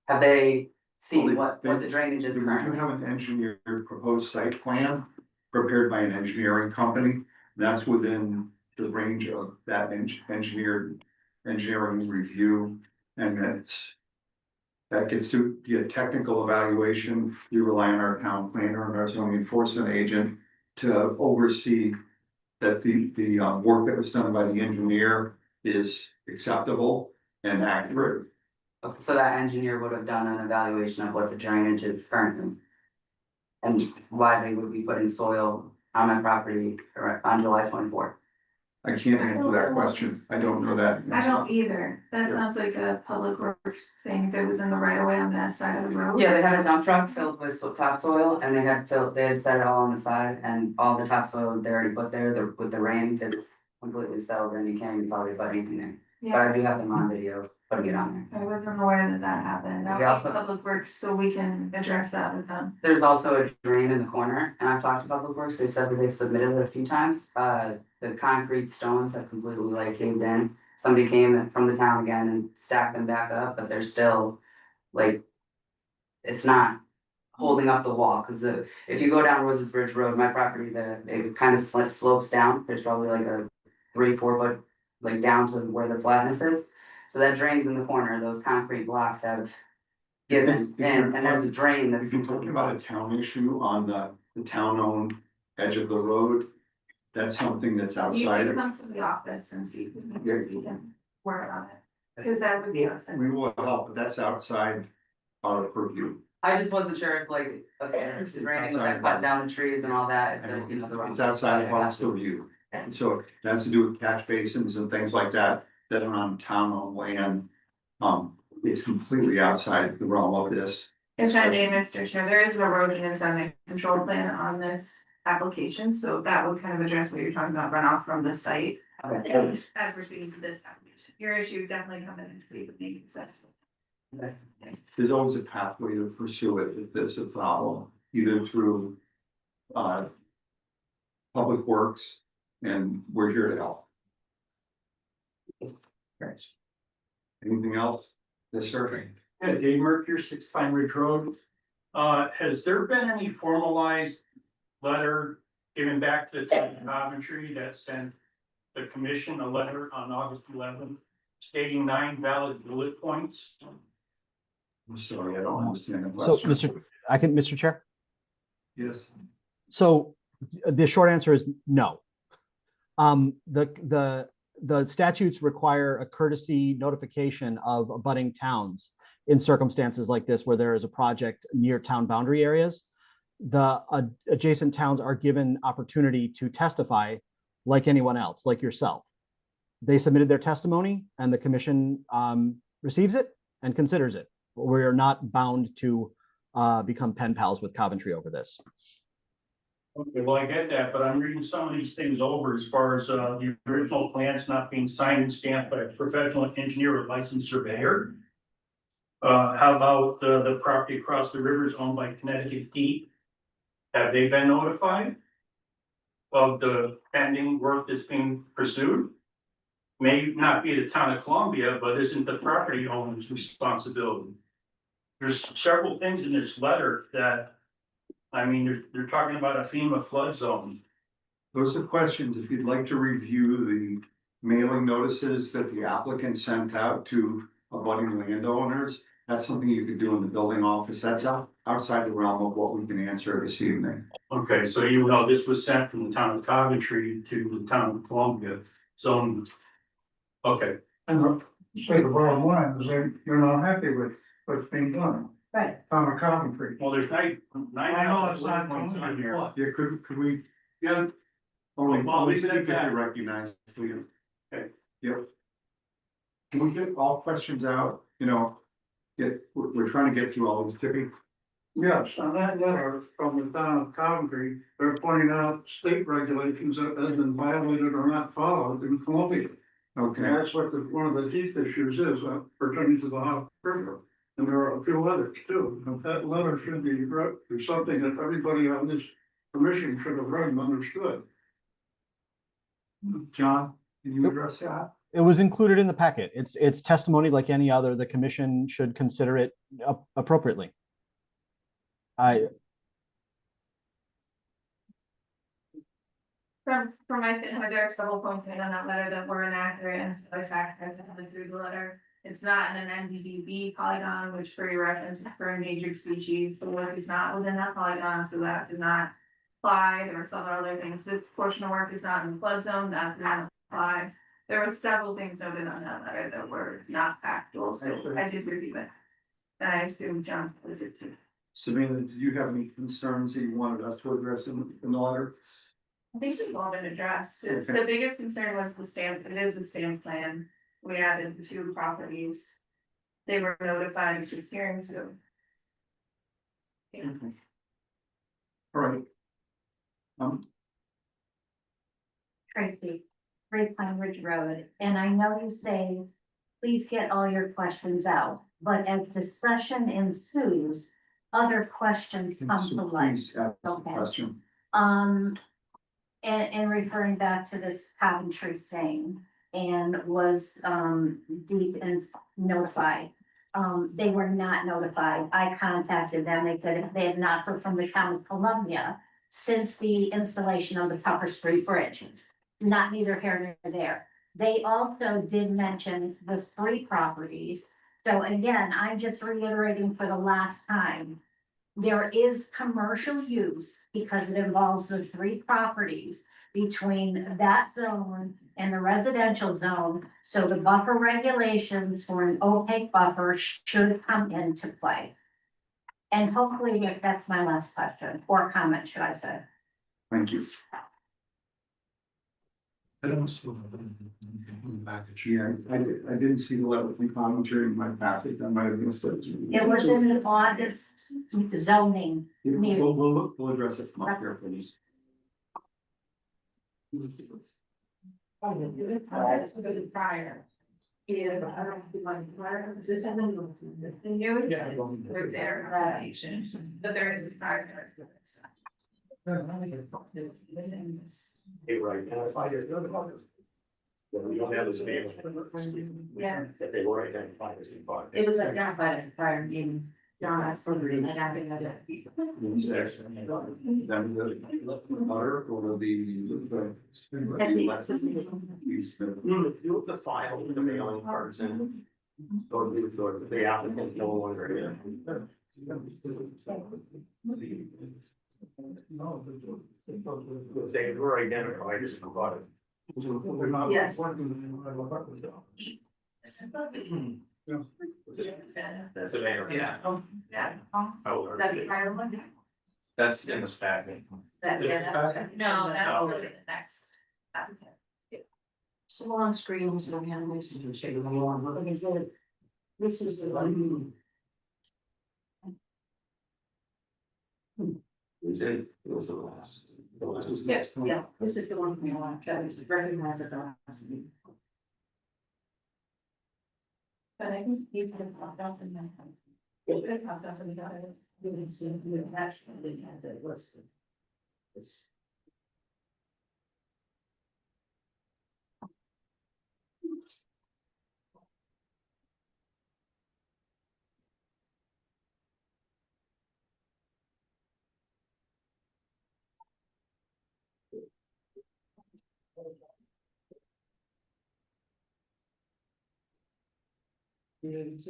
Have they seen what the drainage is We do currently? have an engineered proposed site plan prepared by an engineering company. That's within the range of that engineering review. And that gets to be a technical evaluation. You rely on our town planner and our zoning enforcement agent to oversee that the work that was done by the engineer is acceptable and accurate. Okay, so that engineer would have done an evaluation of what the drainage is currently. And why they would be putting soil on my property on July 24th. I can't answer that question. I don't know that. I don't either. That Yeah. sounds like a public works thing if it was in the right of way on that side of the road. Yeah, they had a dump truck filled with topsoil and they had set it all on the side and all the topsoil they already put there, with the rain, it's completely settled and you can't even probably put anything in. But Yeah, I do have them on video putting it on there. I wasn't aware that that happened. That We was also- Public Works, so we can address that with them. There's also a drain in the corner, and I've talked to Public Works, they said that they submitted it a few times, the concrete stones have completely like caved in. Somebody came from the town again and stacked them back up, but they're still, like, it's not holding up the wall, cause if you go down Roses Bridge Road, my property, it kind of slopes down, there's probably like a 3-4 foot, like down to where the flatness is. So that drains in the corner, those concrete blocks have given, and there's a drain that's. If you're talking about a town issue on the town-owned edge of the road, that's something that's You outside can of. come to the office and see if Yeah. we can work on it, because that would be outside. We will help, but that's outside our purview. I just wasn't sure if like, okay, it's raining with that cut down the trees and all that. if the- you know, the wrong- It's outside of Okay, our gotcha. purview. And so it has to do with catch basins and things like that, that are on town-owned land. It's completely outside the realm of this. If I may, Mr. Chair, there is an erosion and sediment control plan on this application, so that would kind of address what you're talking about, runoff from the site. Okay. As we're seeing this application, your issue definitely come in and see what makes sense. Okay. There's always a pathway to pursue it if there's a problem, either through public works, and we're here to help. Thanks. Anything else? Yes, sir. Yeah, Dave Mercure, 6 Pine Ridge Road. Has there been any formalized letter given back to the town of Coventry that sent the commission a letter on August 11th stating 9 valid bullet points? I'm sorry, I don't understand the So, question. Mr. Chair? Yes. So the short answer is no. The statutes require a courtesy notification of abutting towns in circumstances like this, where there is a project near town boundary areas. The adjacent towns are given opportunity to testify like anyone else, like yourself. They submitted their testimony and the commission receives it and considers it. We are not bound to become pen pals with Coventry over this. Okay, well, I get that, but I'm reading some of these things over as far as the original plans not being signed and stamped by a professional engineer or licensed surveyor. How about the property across the river is owned by Connecticut Deep? Have they been notified of the pending work that's being pursued? May not be the town of Columbia, but isn't the property owner's responsibility? There's several things in this letter that, I mean, they're talking about a FEMA flood zone. Those are questions, if you'd like to review the mailing notices that the applicant sent out to abutting landowners, that's something you could do in the building office. That's outside the realm of what we can answer this evening. Okay, so you know, this was sent from the town of Coventry to the town of Columbia zone. Okay, And say the bottom line is they're not happy with what's being done. Right. On a Coventry. well, there's nine. I know it's not points on here. what? Yeah, could we? Yeah. Only Well, leave it speak at if you that. recognize, please. Okay. Yep. Can we get all questions out, we're trying to get through all these, Tippy. Yes, on that letter from the town of Coventry, they're pointing out state regulations that have been violated or not followed in Columbia. Okay, And that's what one of the chief issues is pertaining to the Hot River. And there are a few others too. And that letter should be something that everybody on this commission should have read and understood. John, can you address that? It was included in the packet. It's testimony like any other. The commission should consider it appropriately. From my standpoint, there are several points made on that letter that were inaccurate and so I factored through the letter. It's not in an NDDB polygon, which for your reference is for endangered species, the work is not within that polygon, so that did not apply. There were some other things, this portion of work is not in the flood zone, that did not apply. There were several things noted on that letter that were not factual, so I did review it. And I assume John did too. Sabina, did you have any concerns that you wanted us to address in the letter? I think it's all been addressed. Okay. The biggest concern was the stamp, it is a stamp plan. We added the 2 properties. They were notified of this hearing, so. Yeah. All right. Tracy, 3 Pine Ridge Road, and I know you say please get all your questions out. But as discussion ensues, other questions come to So light. please ask the Okay. question. And referring back to this Coventry thing and was, deep and notified. They were not notified. I contacted them. They said they had not heard from the town of Columbia since the installation of the Tucker Street Bridge. Not neither here nor there. They also did mention the 3 properties. So again, I'm just reiterating for the last time. There is commercial use because it involves the 3 properties between that zone and the residential zone. So the buffer regulations for an opaque buffer should come into play. And hopefully that's my last question or comment, should I say? Thank you. I don't see. Package. Yeah, I didn't see the level of commentary in my packet. I might have missed it. It was in the August zoning. We'll address it from up here, please. Prior. Yeah, but I don't think like prior, this is the new. Yeah. They're there, but there is a prior. They were identified as. We don't have this name. Yeah. That they were identified as. It was identified at prior meeting. Not for the reading, I got it. Then the butter or the. The file, the mailing cards and. Or the applicant no longer here. Because they were identified as provided. Yes. That's the mayor. Yeah. Yeah. Oh, That's the prior one? that's in this packet. No, that'll go to the next. applicant. So on screen, so we have this to show you along. This is the one. It was the last. Yes, yeah, this is the one we want, that is recognized at the last meeting. But I think you could have popped up in that. You could have popped up and got it. You can see, you actually had that was. It's. Does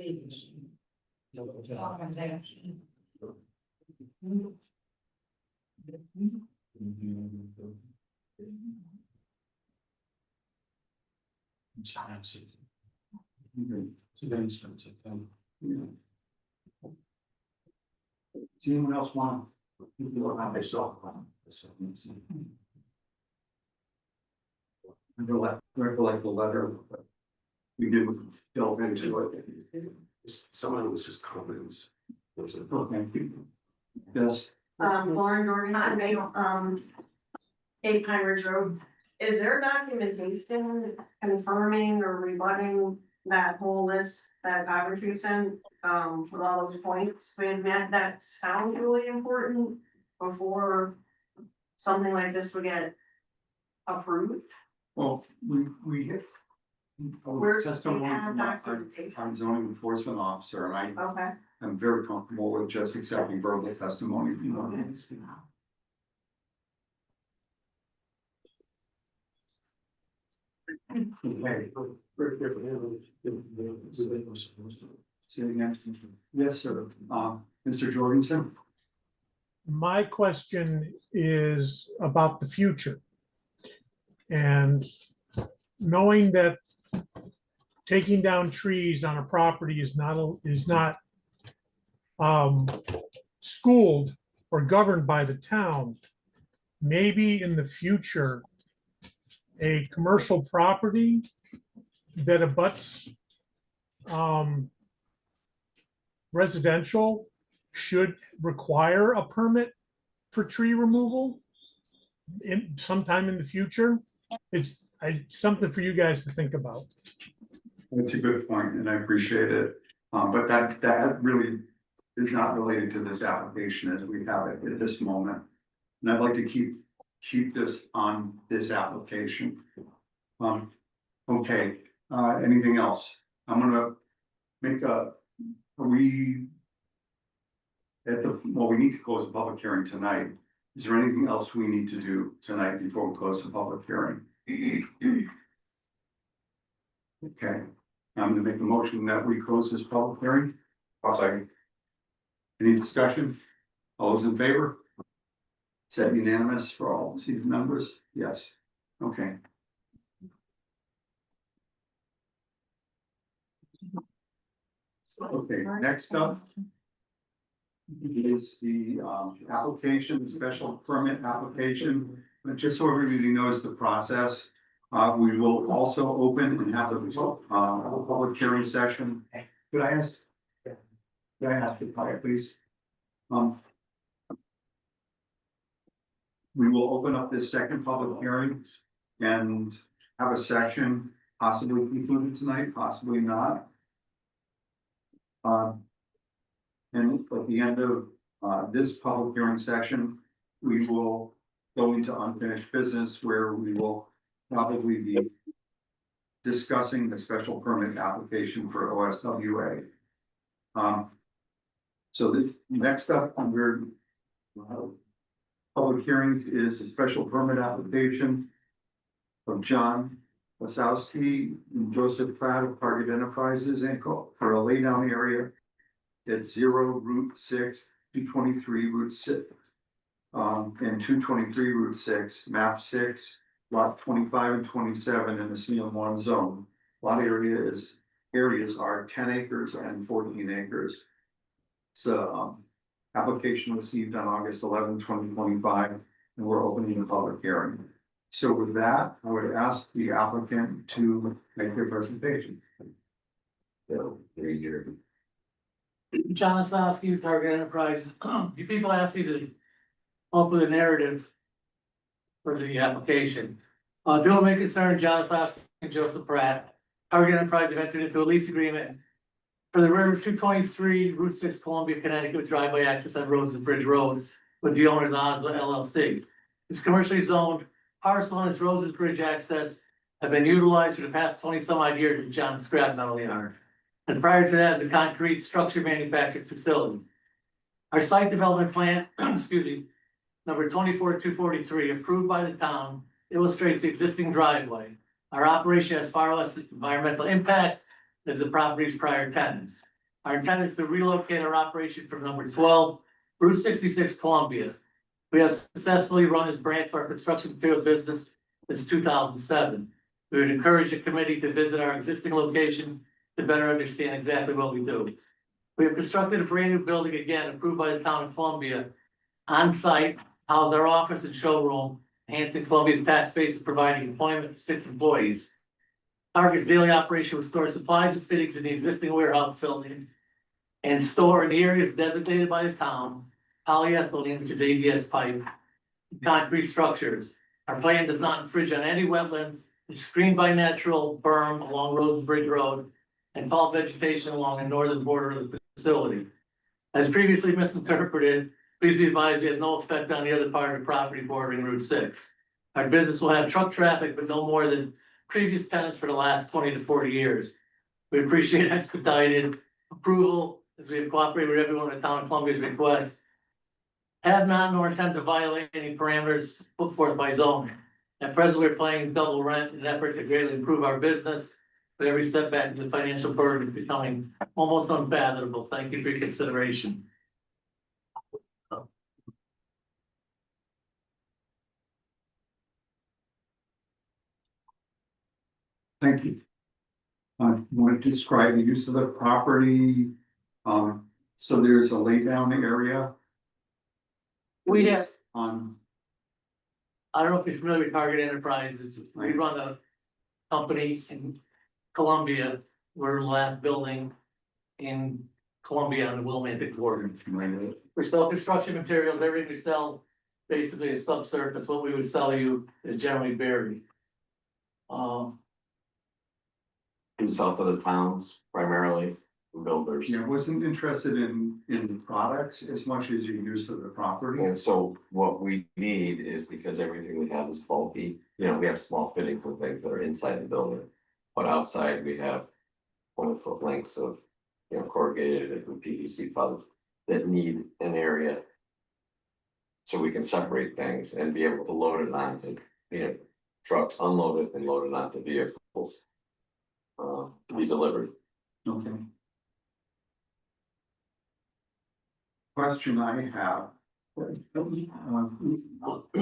anyone else want? I saw. Recollect the letter. We did delve into it. Some of it was just comments. Okay. Yes. Lauren Jordan, 8 Pine Ridge Road. Is there documentation confirming or rebutting that whole list that Coventry sent, with all those points? I mean, that sounds really important before something like this would get approved. Well, we hit. Where's the Testimony kind of from our documentation? zoning enforcement officer, and Okay. I'm very comfortable with just accepting verbal testimony. If you want. Say it again. Yes, sir. Mr. Jorgensen? My question is about the future. And knowing that taking down trees on a property is not schooled or governed by the town, maybe in the future, a commercial property that abuts residential should require a permit for tree removal sometime in the future. It's something for you guys to think about. That's a good point, and I appreciate it. But that really is not related to this application as we have it at this moment. And I'd like to keep this on this application. Okay, anything else? I'm gonna make we need to close the public hearing tonight. Is there anything else we need to do tonight before we close the public hearing? Okay, I'm gonna make a motion that we close this public hearing. I'll second. Any discussion? All those in favor? Is that unanimous for all these members? Yes. Okay. Okay, next up is the application, special permit application. But just so everybody knows the process, we will also open and have a public hearing session. Could I ask the quiet, please? We will open up this second public hearing and have a section possibly concluded tonight, possibly not. And at the end of this public hearing session, we will go into unfinished business where we will probably be discussing the special permit application for OSWA. So the next up under public hearings is a special permit application of John Wasowski and Joseph Pratt of Target Enterprises Inc. for a laydown area at 0 Route 6, 223 Route 6, and 223 Route 6, map 6, lot 25 and 27 in the CM1 zone. Lot areas are 10 acres and 14 acres. So application received on August 11, 2025, and we're opening the public hearing. So with that, I would ask the applicant to make their presentation. So, there you go. John Osowski, Target Enterprise. You people asked me to come up with a narrative for the application. Due to my concern, John Osowski and Joseph Pratt, Target Enterprise have entered into a lease agreement for the River 223 Route 6 Columbia, Connecticut driveway access on Roads and Bridge Road with the owners on LLC. It's commercially zoned parcel and its Roses Bridge access have been utilized for the past 20 some odd years as John scrap metal yard. And prior to that, as a concrete structure manufacturing facility. Our site development plan, excuse me, number 24243, approved by the town, illustrates the existing driveway. Our operation has far less environmental impact as the property's prior tenants. Our intent is to relocate our operation from number 12, Route 66 Columbia. We have successfully run this branch for our construction material business since 2007. We would encourage the committee to visit our existing location to better understand exactly what we do. We have constructed a brand new building again, approved by the town of Columbia, on site, house our office and showroom, enhancing Columbia's tax base and providing employment for 6 employees. Target's daily operation will store supplies and fittings in the existing warehouse building and store in the areas designated by the town, polyethylene, which is ABS pipe, concrete structures. Our plan does not infringe on any wetlands. It's screened by natural berm along Rose and Bridge Road and tall vegetation along the northern border of the facility. As previously misinterpreted, please be advised we have no effect on the other part of the property bordering Route 6. Our business will have truck traffic, but no more than previous tenants for the last 20 to 40 years. We appreciate expedited approval as we have cooperated with everyone in the town of Columbia's request. Have not nor intend to violate any parameters put forth by zoning. At present, we're paying double rent in an effort to greatly improve our business. But every setback in the financial burden is becoming almost unfathomable. Thank you for your consideration. Thank you. I want to describe the use of the property. So there's a laydown area. We have, On, I don't know if you're familiar with Target Enterprises. We run a company in Columbia. We're the last building in Columbia on the Willimantic border. We sell construction materials. Everything we sell basically is subsurface. What we would sell you is generally buried. south of the towns primarily, builders. Yeah, wasn't interested in products as much as your use of the property. And so what we need is, because everything we have is bulky, you know, we have small fittings and things that are inside the building. But outside we have 20-foot lengths of, you know, corrugated and PVC pipe that need an area. So we can separate things and be able to load it onto, you know, trucks, unload it and load it onto vehicles. To be delivered. Okay. Question I have.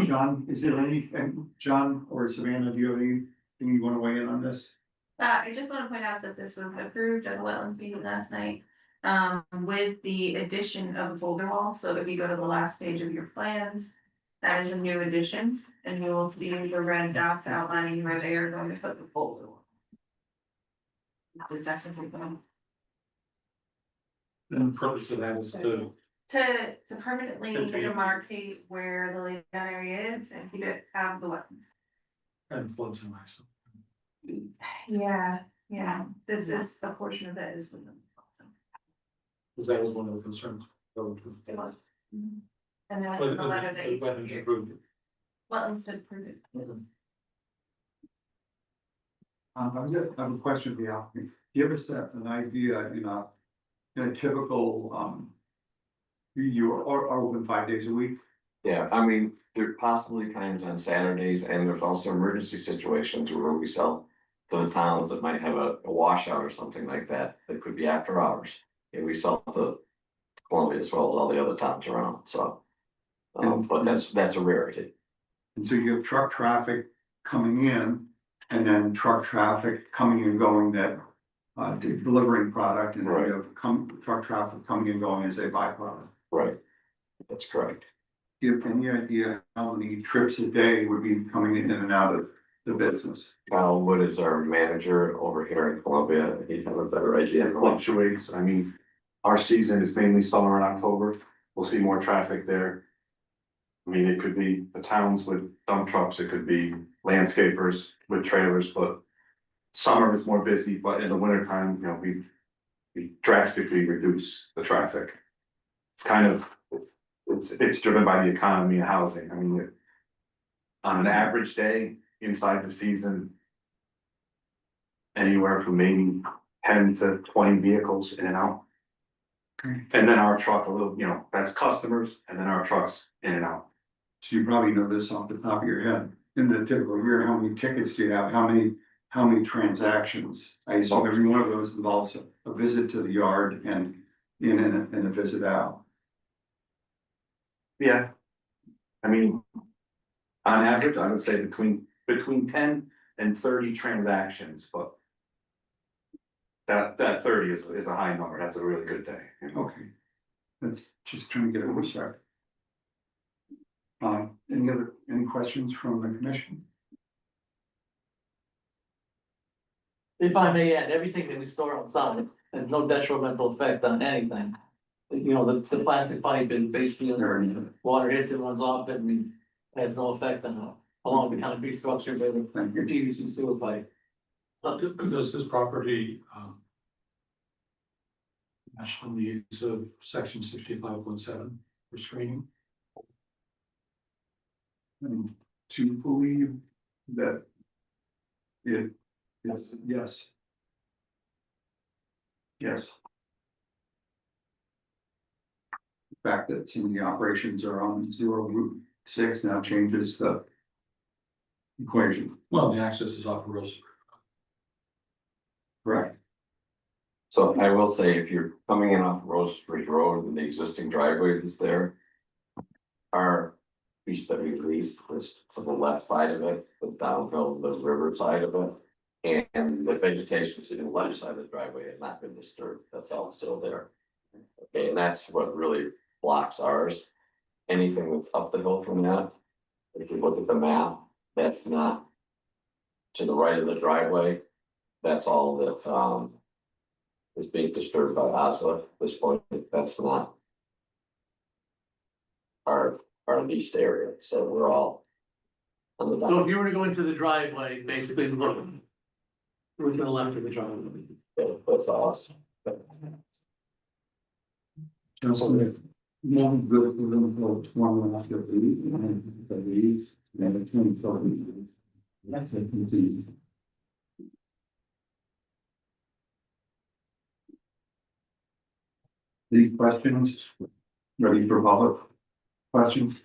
John, is there any, John or Savannah, do you have anything you want to weigh in on this? I just want to point out that this was approved at the wetlands meeting last night. With the addition of the boulder wall, so if you go to the last page of your plans. That is a new addition, and you will see the red dots outlining where they are going to put the boulder wall. That's exactly what we're going. And the purpose of that is To permanently demarcate where the laydown area is and keep it out of the wetlands. and floods and ice. Yeah, this is a portion of that is within. Because that was one of the concerns. It was. And then But the letter that you. wetlands approved it. Wetlands did approve it. I have a question for the applicant. Give us an idea in a typical, you are open 5 days a week? Yeah, I mean, there possibly times on Saturdays, and there's also emergency situations where we sell to the towns that might have a washout or something like that, that could be after hours. And we sell to Columbia as well as all the other towns around, so. But that's a rarity. And so you have truck traffic coming in and then truck traffic coming and going that delivering product, and then you have truck traffic coming and going as a byproduct. Right, that's correct. Do you have any idea how many trips a day would be coming in and out of the business? Kyle Wood is our manager over here in Columbia. He has a better idea. It fluctuates. I mean, our season is mainly summer and October. We'll see more traffic there. I mean, it could be the towns with dump trucks, it could be landscapers with trailers, but summer is more busy, but in the winter time, you know, we drastically reduce the traffic. It's kind of, it's driven by the economy and housing. I mean, on an average day inside the season, anywhere from maybe 10 to 20 vehicles in and out. Okay. And then our truck, a little, you know, that's customers, and then our trucks in and out. So you probably know this off the top of your head. In the typical year, how many tickets do you have? How many transactions? I assume every one of those involves a visit to the yard and in and a visit out. Yeah. I mean, on average, I would say between 10 and 30 transactions, but that 30 is a high number. That's a really good day. Okay. That's just trying to get a perspective. Any questions from the commission? If I may add, everything that we store outside has no detrimental effect on anything. You know, the plastic pipe is basically under water hits it, runs off it, and has no effect on along the concrete structures or your PVC sewer pipe. Does this property, match the needs of section 65.7 for screening? To believe that it is, yes. Yes. The fact that some of the operations are on 0 Route 6 now changes the equation. Well, the access is off of Rose. Correct. So I will say, if you're coming in off Roseridge Road and the existing driveway that's there, our piece that we leased was to the left side of it, the downhill, the river side of it. And the vegetation sitting on the left side of the driveway had not been disturbed, that's all still there. Okay, and that's what really blocks ours. Anything that's up the hill from that, if you look at the map, that's not to the right of the driveway. That's all that is being disturbed by Oslo at this point. That's not our leased area, so we're all on the. So if you were to go into the driveway, basically look We're gonna left of the driveway. That's awesome. Just one good, one after the lead, and the lead, and the 2030. That's it, continue. Any questions? Ready for public questions?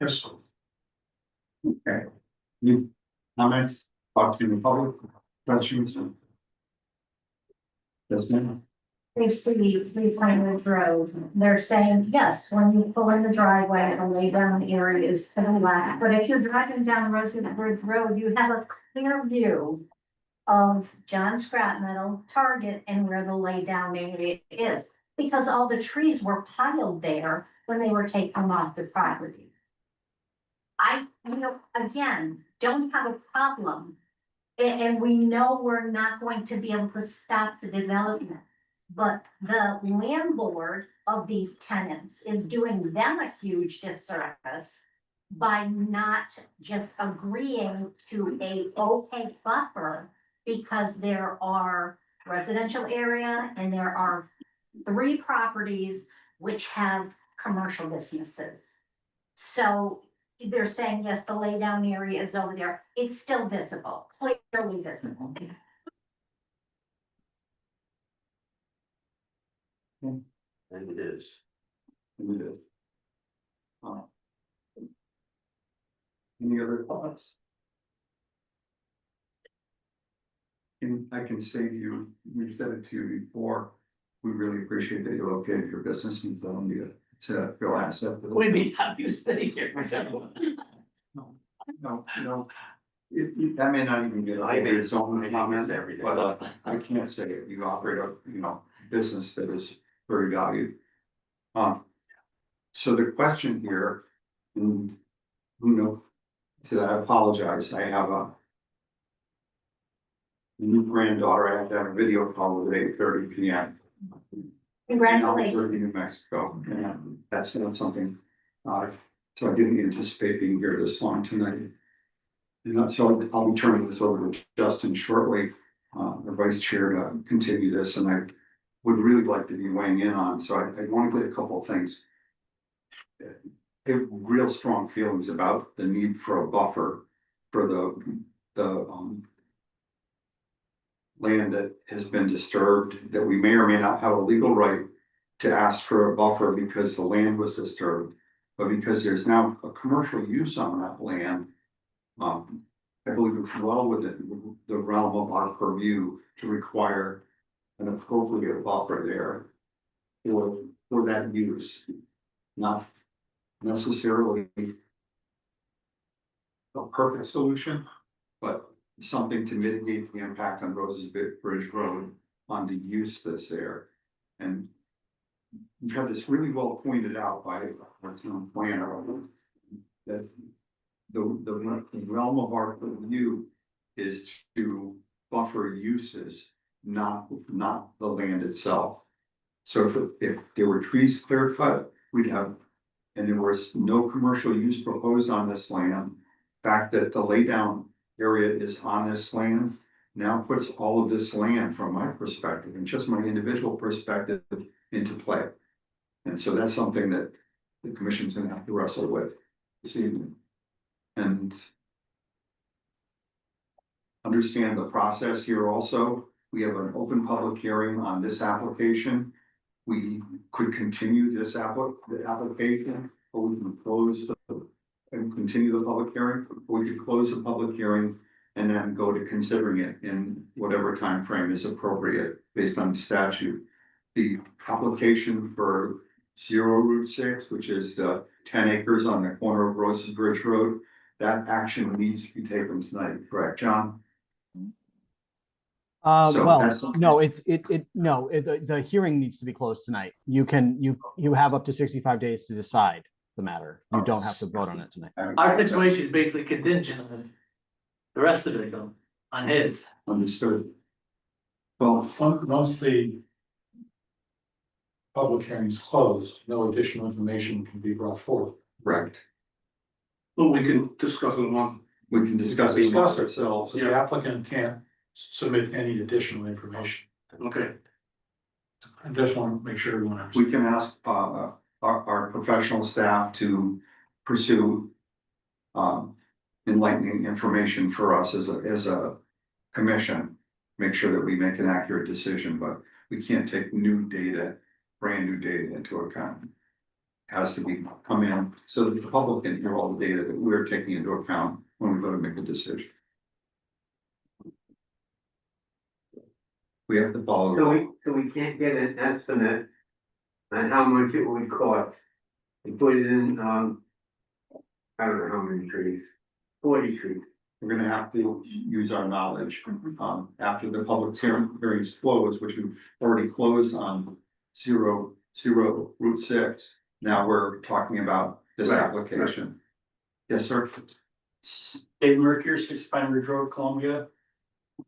Yes. Okay. Any comments, talk to the public, questions? Yes, ma'am. They see 3 Ridge Road, they're saying, yes, when you pull in the driveway, the lay down area is to the left, but if you're driving down Roosevelt Ridge Road, you have a clear view of John Scrap Metal, Target, and where the lay down area is, because all the trees were piled there when they were taken off the property. Again, don't have a problem. And we know we're not going to be able to stop the development. But the landlord of these tenants is doing them a huge disservice by not just agreeing to a opaque buffer, because there are residential area and there are 3 properties which have commercial businesses. So they're saying, yes, the laydown area is over there. It's still visible, clearly visible. And it is. It is. Any other thoughts? And I can say to you, we've said it to you before, we really appreciate that you located your business in Columbia. It's a real asset. We'd be happy to stay here. No. That may not even get. I made its own comments comment, every day. but I can't say it. You operate a, business that is very valued. So the question here, and so I apologize, I have a new granddaughter. I have to have a video call with at 8:30 p.m. Congratulations. In New Mexico, and that's not something, so I didn't anticipate being here this long tonight. So I'll be turning this over to Justin shortly, the vice chair, to continue this, and I would really like to be weighing in on, so I want to get a couple of things. I have real strong feelings about the need for a buffer for the land that has been disturbed, that we may or may not have a legal right to ask for a buffer because the land was disturbed, but because there's now a commercial use on that land. I believe it's well within the realm of our purview to require an appropriate buffer there for that use, not necessarily a perfect solution, but something to mitigate the impact on Rose's Bridge Road on the use that's there. And you've had this really well pointed out by our town planner, that the realm of our view is to buffer uses, not the land itself. So if there were trees clear cut, we'd have, and there was no commercial use proposed on this land. The fact that the laydown area is on this land now puts all of this land, from my perspective and just my individual perspective, into play. And so that's something that the commission's gonna have to wrestle with this evening. And understand the process here also. We have an open public hearing on this application. We could continue this the application, or we can close and continue the public hearing, or we could close the public hearing and then go to considering it in whatever time frame is appropriate based on the statute. The application for 0 Route 6, which is 10 acres on the corner of Rose's Bridge Road, that action needs to be taken tonight, correct, John? So Well, that's- no, the hearing needs to be closed tonight. You have up to 65 days to decide the matter. You don't have to vote on it tonight. Our situation is basically contingent on the rest of it though, on his. Understood. Well, Once the public hearing is closed, no additional information can be brought forth. correct. Well, we can discuss it We can discuss it amongst ourselves. The applicant can't submit any additional information. Okay. I just want to make sure everyone We understands. can ask our professional staff to pursue enlightening information for us as a commission. Make sure that we make an accurate decision, but we can't take new data, brand new data into account. Has to be come in so that the public can hear all the data that we're taking into account when we go to make a decision. We have to follow. So we can't get an estimate on how much it would cost to put in, I don't know how many trees, 40 trees. We're gonna have to use our knowledge, after the public hearings close, which we've already closed on 0 Route 6. Now we're talking about this Right, application. Yes, sir. Dave Mercury, 6 Pine Ridge Road, Columbia.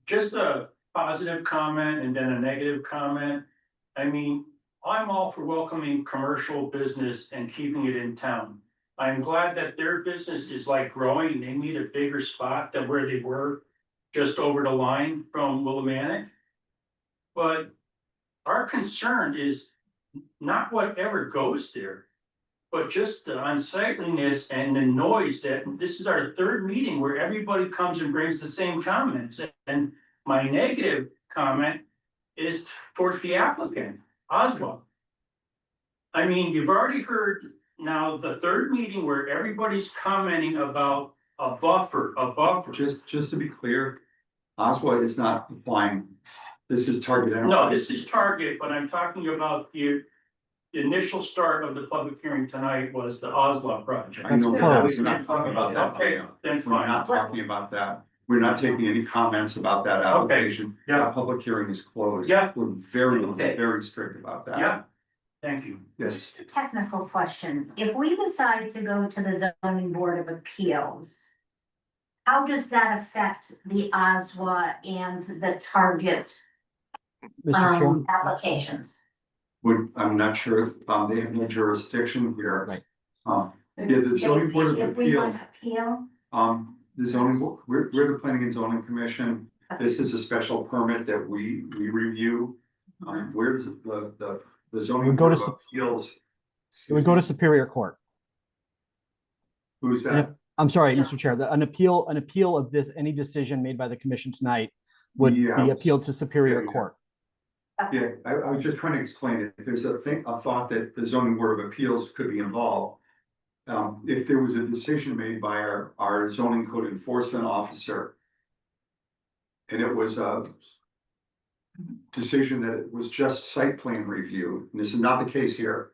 Just a positive comment and then a negative comment. I mean, I'm all for welcoming commercial business and keeping it in town. I'm glad that their business is like growing and they need a bigger spot than where they were just over the line from Willimantic. But our concern is not whatever goes there, but just the unsightliness and the noise that this is our 3rd meeting where everybody comes and brings the same comments. And my negative comment is towards the applicant, Oswald. I mean, you've already heard now the 3rd meeting where everybody's commenting about a buffer. Just to be clear, Oswald is not applying. This is Target Enterprise. No, this is Target, but I'm talking about the initial start of the public hearing tonight was the Oslo project. I know, close. we're not talking about that. Okay, then We're fine. not talking about that. We're not taking any comments about that application. yeah. Our public hearing is closed. Yeah. We're very, Okay. very strict about that. Yeah, thank you. Yes. Technical question. If we decide to go to the zoning board of appeals, how does that affect the Oswa and the Target Mr. Chair. applications? I'm not sure, they have no jurisdiction here. Right. Yeah, the zoning board of If we appeals, want to appeal, the zoning, we're the planning and zoning commission. This is a special permit that we review. Where's the zoning would go board to of appeals? It would go to Superior Court. Who's that? I'm sorry, Mr. Chair, an appeal of this, any decision made by the commission tonight would be Yeah. appealed to Superior Yeah. Court. Yeah, I was just trying to explain it. There's a thought that the zoning board of appeals could be involved. If there was a decision made by our zoning code enforcement officer. And it was a decision that it was just site plan review, and this is not the case here.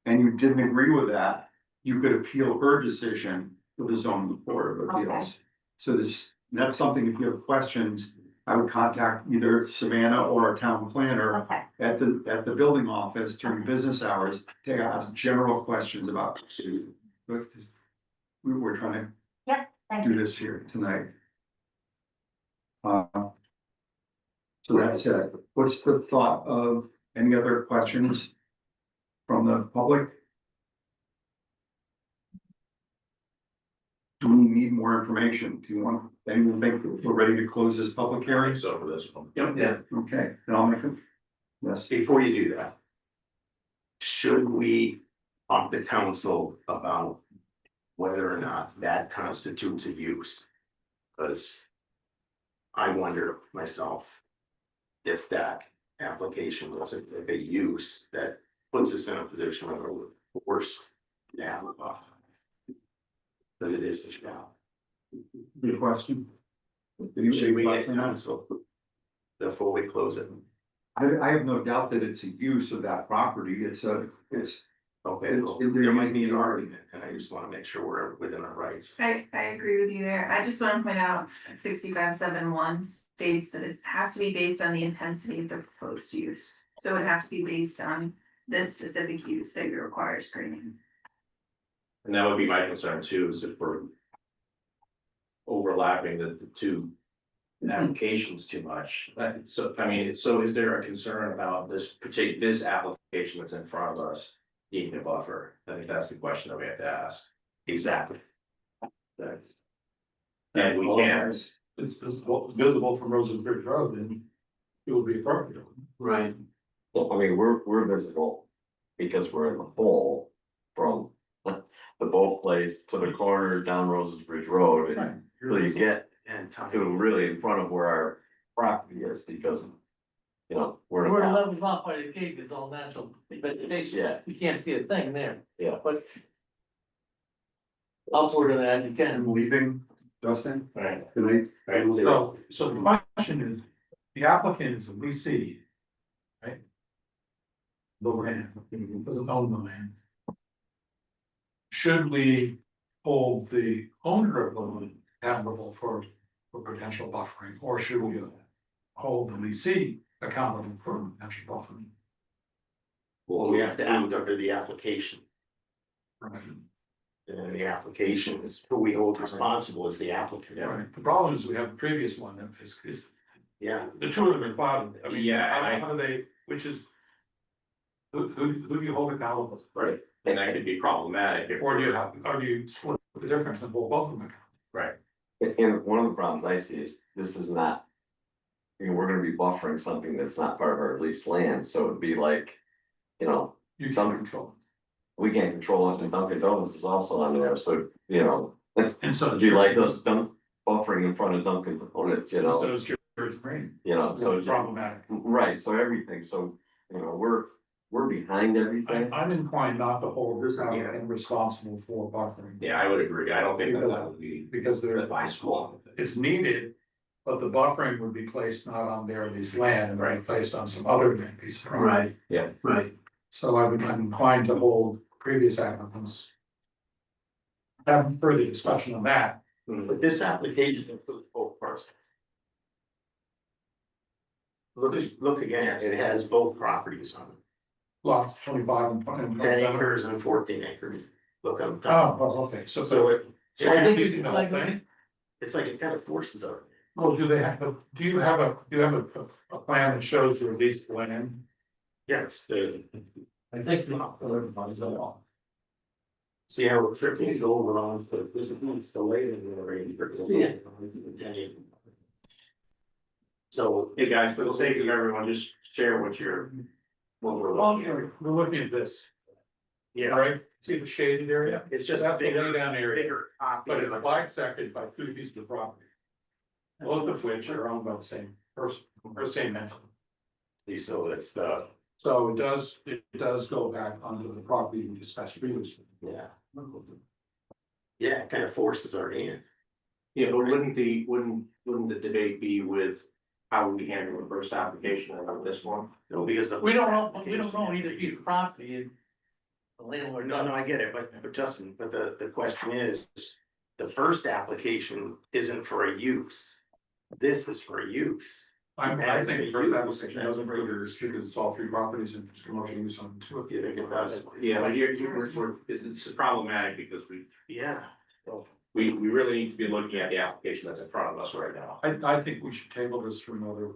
And you didn't agree with that, you could appeal her decision to the zoning board of appeals. So that's something, if you have questions, I would contact either Savannah or our town planner at the building office during business hours to ask general questions about. We were trying to do this here tonight. So that's it. What's the thought of any other questions from the public? Do we need more information? Do you want, anyone think we're ready to close this public hearing? So for this one. Yeah. Okay, then I'll make it. Yes. Before you do that, should we talk to council about whether or not that constitutes a use? Because I wonder myself if that application wasn't a use that puts us in a position where we're forced to have a buffer. Because it is a job. Good question. Should we get council before we close it? I have no doubt that it's a use of that property. Okay, well, there might be an argument, and I just want to make sure we're within our rights. I agree with you there. I just want to point out 6571 states that it has to be based on the intensity of the proposed use. So it would have to be based on this specific use that you require screening. And that would be my concern too, is if we're overlapping the two applications too much. So, I mean, so is there a concern about this application that's in front of us needing a buffer? I think that's the question that we have to ask. Exactly. And And we can't. It's visible from Rosenbridge Road, then it would be appropriate. Right. Well, I mean, we're visible because we're in the hole from the boat place to the corner down Rosesbridge Road. And so you get to really in front of where our property is because, you know, we're. Where it levels off by the gate is all natural, but it makes you, Yeah. you can't see a thing there, Yeah. but. Upward of that, you can. Leaving, Justin? Right. Good night. So the question is, the applicant is a leasee. Right? The land, doesn't own the land. Should we hold the owner of the land accountable for potential buffering, or should we hold the leasee accountable for potential buffering? Well, we have to act under the application. Right. And the application is who we hold responsible as the applicant. Right, the problem is we have the previous one that is, Yeah. the two of them are clouded, I mean, Yeah, how do they, which is. Who do you hold accountable? Right, and that could be problematic if. Or do you split the difference and hold both of them? Right. And one of the problems I see is this is not. I mean, we're gonna be buffering something that's not part of our leased land, so it'd be like, you know. You can't control We can't control it, and Dunkin' Donuts is also on there, so, you know. And so. Do you like us buffering in front of Dunkin' Donuts, you know? So is your brain. You know, so. Problematic. Right, so everything, so, you know, we're behind everything. I'm inclined not to hold this out and responsible for buffering. Yeah, I would agree, I don't think that would be Because they're advisable. it's needed, but the buffering would be placed not on their leased land and right placed on some other piece of property. Right. Yeah. Right. So I'm inclined to hold previous applicants. Have further discussion on that. But this application includes both parcels. Look again, it has both properties on it. Lots 25 and 20 and 10 27. acres and 14 acres. Look on Oh, top. well, okay, so So I think you know thing. it's like it kind of forces out. Well, do you have a plan that shows your leased land? Yeah, it's the. I think not for everybody's at all. See how it triples over on, but this is the way that we're ready for. Yeah. 10 acres. So. Hey, guys, for the sake of everyone, just share what you're. What we're Well, looking at. we're looking at this, Yeah, right? See the shaded area? it's just That's the bigger, lay down area, bigger copy. but it's bisected by two pieces of property. Both of which are owned by the same person, or same entity. So it's the, So it does go back onto the property we discussed previously. yeah. Yeah, it kind of forces our hand. Yeah, but wouldn't the debate be with how we handle the first application and on this one? No, because the. We don't know either piece of property and. The landlord. No, I get it, but Justin, but the question is, the first application isn't for a use. This is for a use. I As think the the first use, application doesn't further restrict because it's all three properties and there's commercial use on two of You think it does? Yeah, but it's problematic because Yeah. So, we really need to be looking at the application that's in front of us right now. I think we should table this for another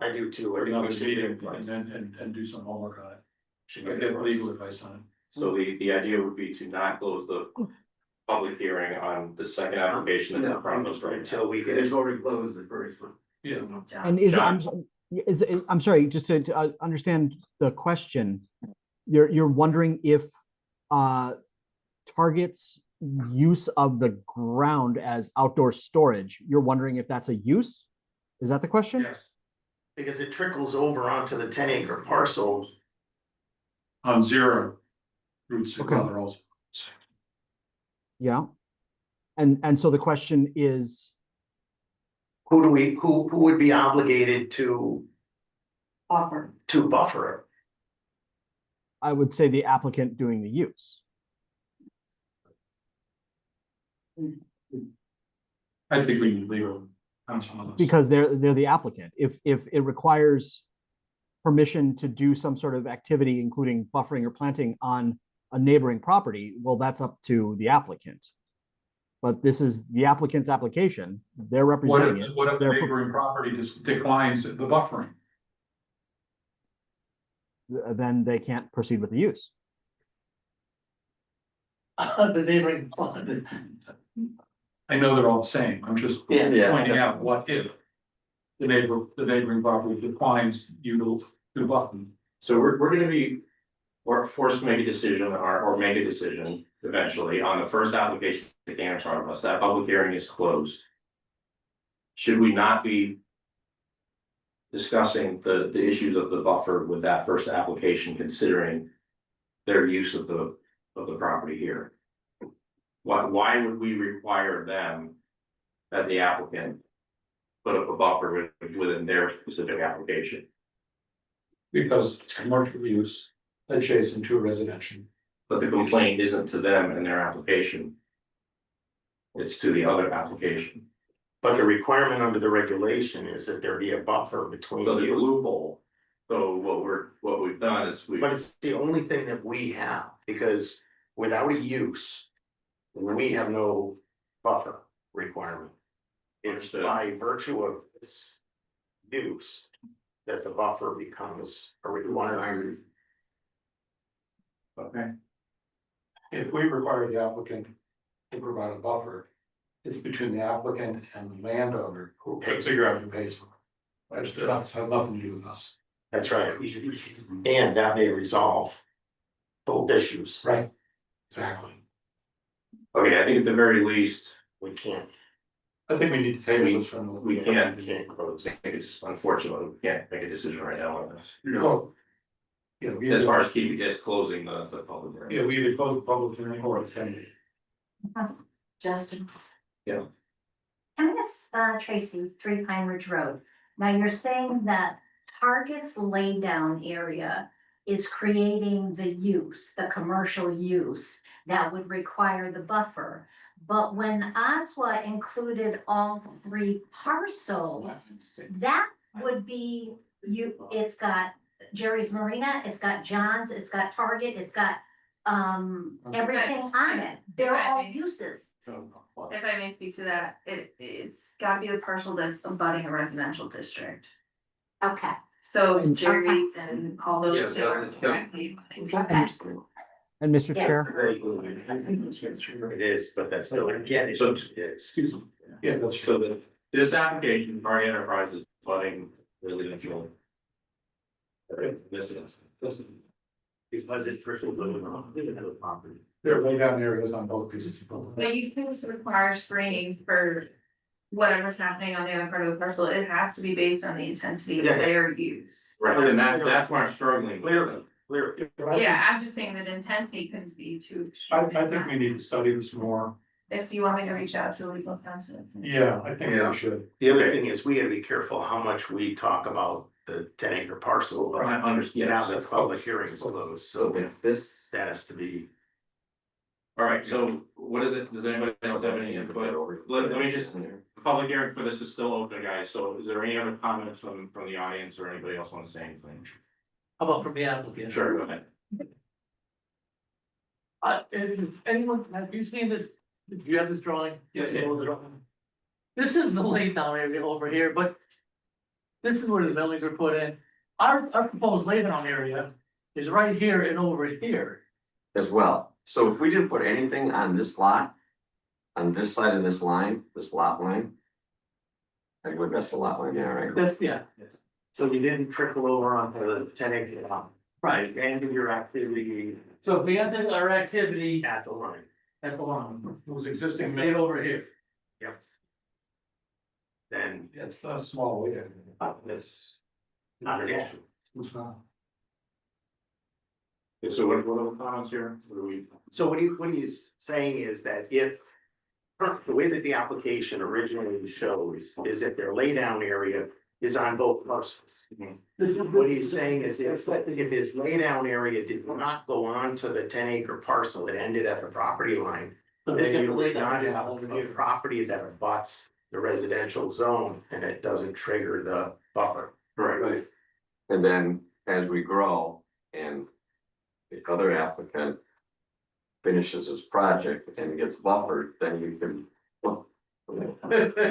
I do too. I think we should meeting get advice. and do some homework on it. Should Get get legal advice on it. So the idea would be to not close the public hearing on the second application that's in front of us right now. Until we get. It's already closed the first one. Yeah. And I'm sorry, just to understand the question, you're wondering if Target's use of the ground as outdoor storage, you're wondering if that's a use? Is that the question? Yes. Because it trickles over onto the 10 acre parcel. On 0 Route 6, Okay. other also. Yeah. And so the question is, Who would be obligated to Offer. buffer it? I would say the applicant doing the use. I think we need legal counsel on this. Because they're the applicant. If it requires permission to do some sort of activity, including buffering or planting on a neighboring property, well, that's up to the applicant. But this is the applicant's application. They're representing it. What if the They're- neighboring property just declines the buffering? Then they can't proceed with the use. The neighboring. I know they're all the same, I'm just Yeah. pointing out what if. The neighboring property declines you to the button. So we're gonna be, we're forced to make a decision or make a decision eventually on the first application that came in front of us, that public hearing is closed. Should we not be discussing the issues of the buffer with that first application, considering their use of the property here? Why would we require them, as the applicant, put up a buffer within their specific application? Because it's commercial use adjacent to a residential. But the complaint isn't to them and their application. It's to the other application. But the requirement under the regulation is that there be a buffer between So there's a you. loophole. So what we've done is But it's the only thing that we have, because without a use, we have no buffer requirement. It's by virtue of this use that the buffer becomes a requirement. Okay. If we require the applicant to provide a buffer, it's between the applicant and the landowner who figure out who pays for it. It's not, has nothing to do with us. That's right. And that may resolve both issues. Right. Exactly. Okay, I think at the very least, We can't. I think we need to table this from. we can't, close. it's unfortunate, we can't make a decision right now on this. Well, yeah, we As either, far as closing the public hearing. yeah, we either close the public hearing or attend it. Justin. Yeah. Can I ask, Tracy, 3 Pine Ridge Road, now you're saying that Target's laydown area is creating the use, the commercial use that would require the buffer. But when Oswa included all 3 parcels, that would be it's got Jerry's Marina, it's got John's, it's got Target, it's got everything on it. They're all uses. If I may speak to that, it's gotta be the parcel that's abutting a residential district. Okay. So Jerry's and all those. Yeah, directly. Okay. And Mr. Yes. Chair, It is, but that's still. So, Excuse me. Yeah, that's so this application, Target Enterprises, flooding residential. This is. Because it first living on the property. there are laydown areas on both pieces of property. But you can require screening for whatever's happening on the other part of the parcel, it has to be based on the intensity of Yeah. their use. Right, and that's where I'm struggling. Clearly. Yeah, I'm just saying that intensity couldn't be too. I think we need to study this more. If you want me to reach out to legal counsel. Yeah, I think Yeah. we should. The other thing is, we gotta be careful how much we talk about the 10-acre parcel. I understand. Now the public hearing is closed, so if this, that has to be. All right, so what is it, does anybody else have any input? Let me just, the public hearing for this is still open, guys, so is there any other comments from the audience or anybody else want to say anything? How about from the applicant? Sure, go ahead. Anyone, have you seen this? Do you have this drawing? Yes. This is the laydown area over here, but this is where the buildings are put in. Our proposed laydown area is right here and over here. as well. So if we didn't put anything on this lot, on this side of this line, this lot line. I believe that's the lot line, yeah, right? That's, yeah, So we didn't trickle over onto the 10-acre lot. right. And do your activity. So if we had our activity At the line. at the line, It was existing. stay over here. Then It's a small way. it's not an issue. It's not. Okay, so what are the comments here? What do we? So what he's saying is that if. The way that the application originally shows is that their laydown area is on both parcels. This is What he's saying is if his laydown area did not go on to the 10-acre parcel, it ended at the property line. Then you would not have a property that abuts the residential zone and it doesn't trigger the buffer. Right. And then as we grow and the other applicant finishes his project and gets buffered, then you can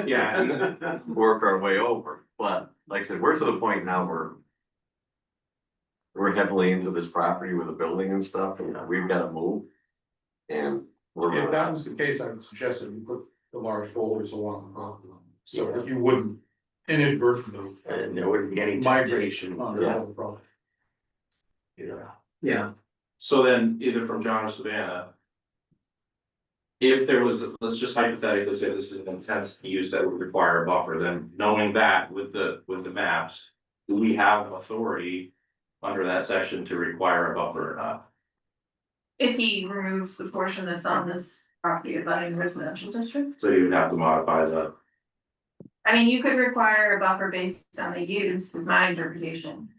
Yeah, and work our way over. But like I said, we're to the point now where we're heavily into this property with the building and stuff, and we've got to move. And we're If that was the case, I would suggest that we put the large boulders along the property line, so that you wouldn't inadvertently And there wouldn't be any migrate temptation. on the other property. Yeah. Yeah. So then either from John or Savannah. If there was, let's just hypothetically say this is an intense use that would require a buffer, then knowing that with the maps. Do we have authority under that section to require a buffer or not? If he removes the portion that's on this property abutting residential district. So you would have to modify the, I mean, you could require a buffer based on the use, is my interpretation.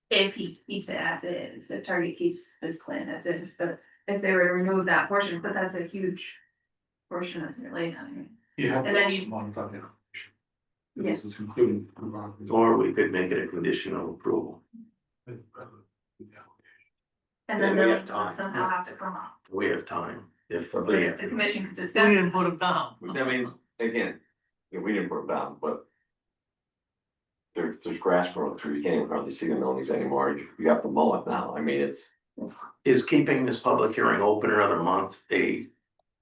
If he keeps it as is, if Target keeps this plan as is, but if they were to remove that portion, but that's a huge portion of your land. You have And then to you- modify the application. Yeah. Because it's including. the property. Or we could make it a conditional approval. And Yeah, then we have they'll time. somehow have to come up. We have time. If The we commission could We discuss. didn't put them down. I mean, again, yeah, we didn't put it down, but. There's grass growing through, you can't even hardly see the millings anymore, you have to mow it now, I mean, it's. is keeping this public hearing open another month a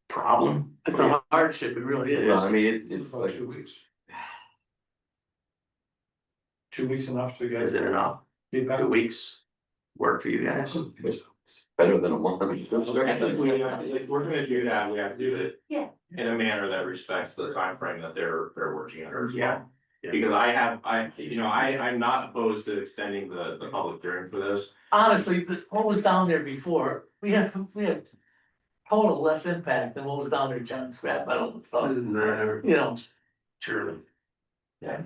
problem? It's a hardship, it really is. Well, I mean, it's It's about like, 2 weeks. 2 weeks enough to get. Is it enough? Feedback. 2 weeks work for you guys? it's better than a month. I think if we're gonna do that, we have to do it. Yeah. In a manner that respects the time frame that they're working under. as well. Yeah. Because I'm not opposed to extending the public hearing for this. Honestly, what was down there before, we had total less impact than what was down there, John scrap metal and stuff, you know. Surely. Yeah.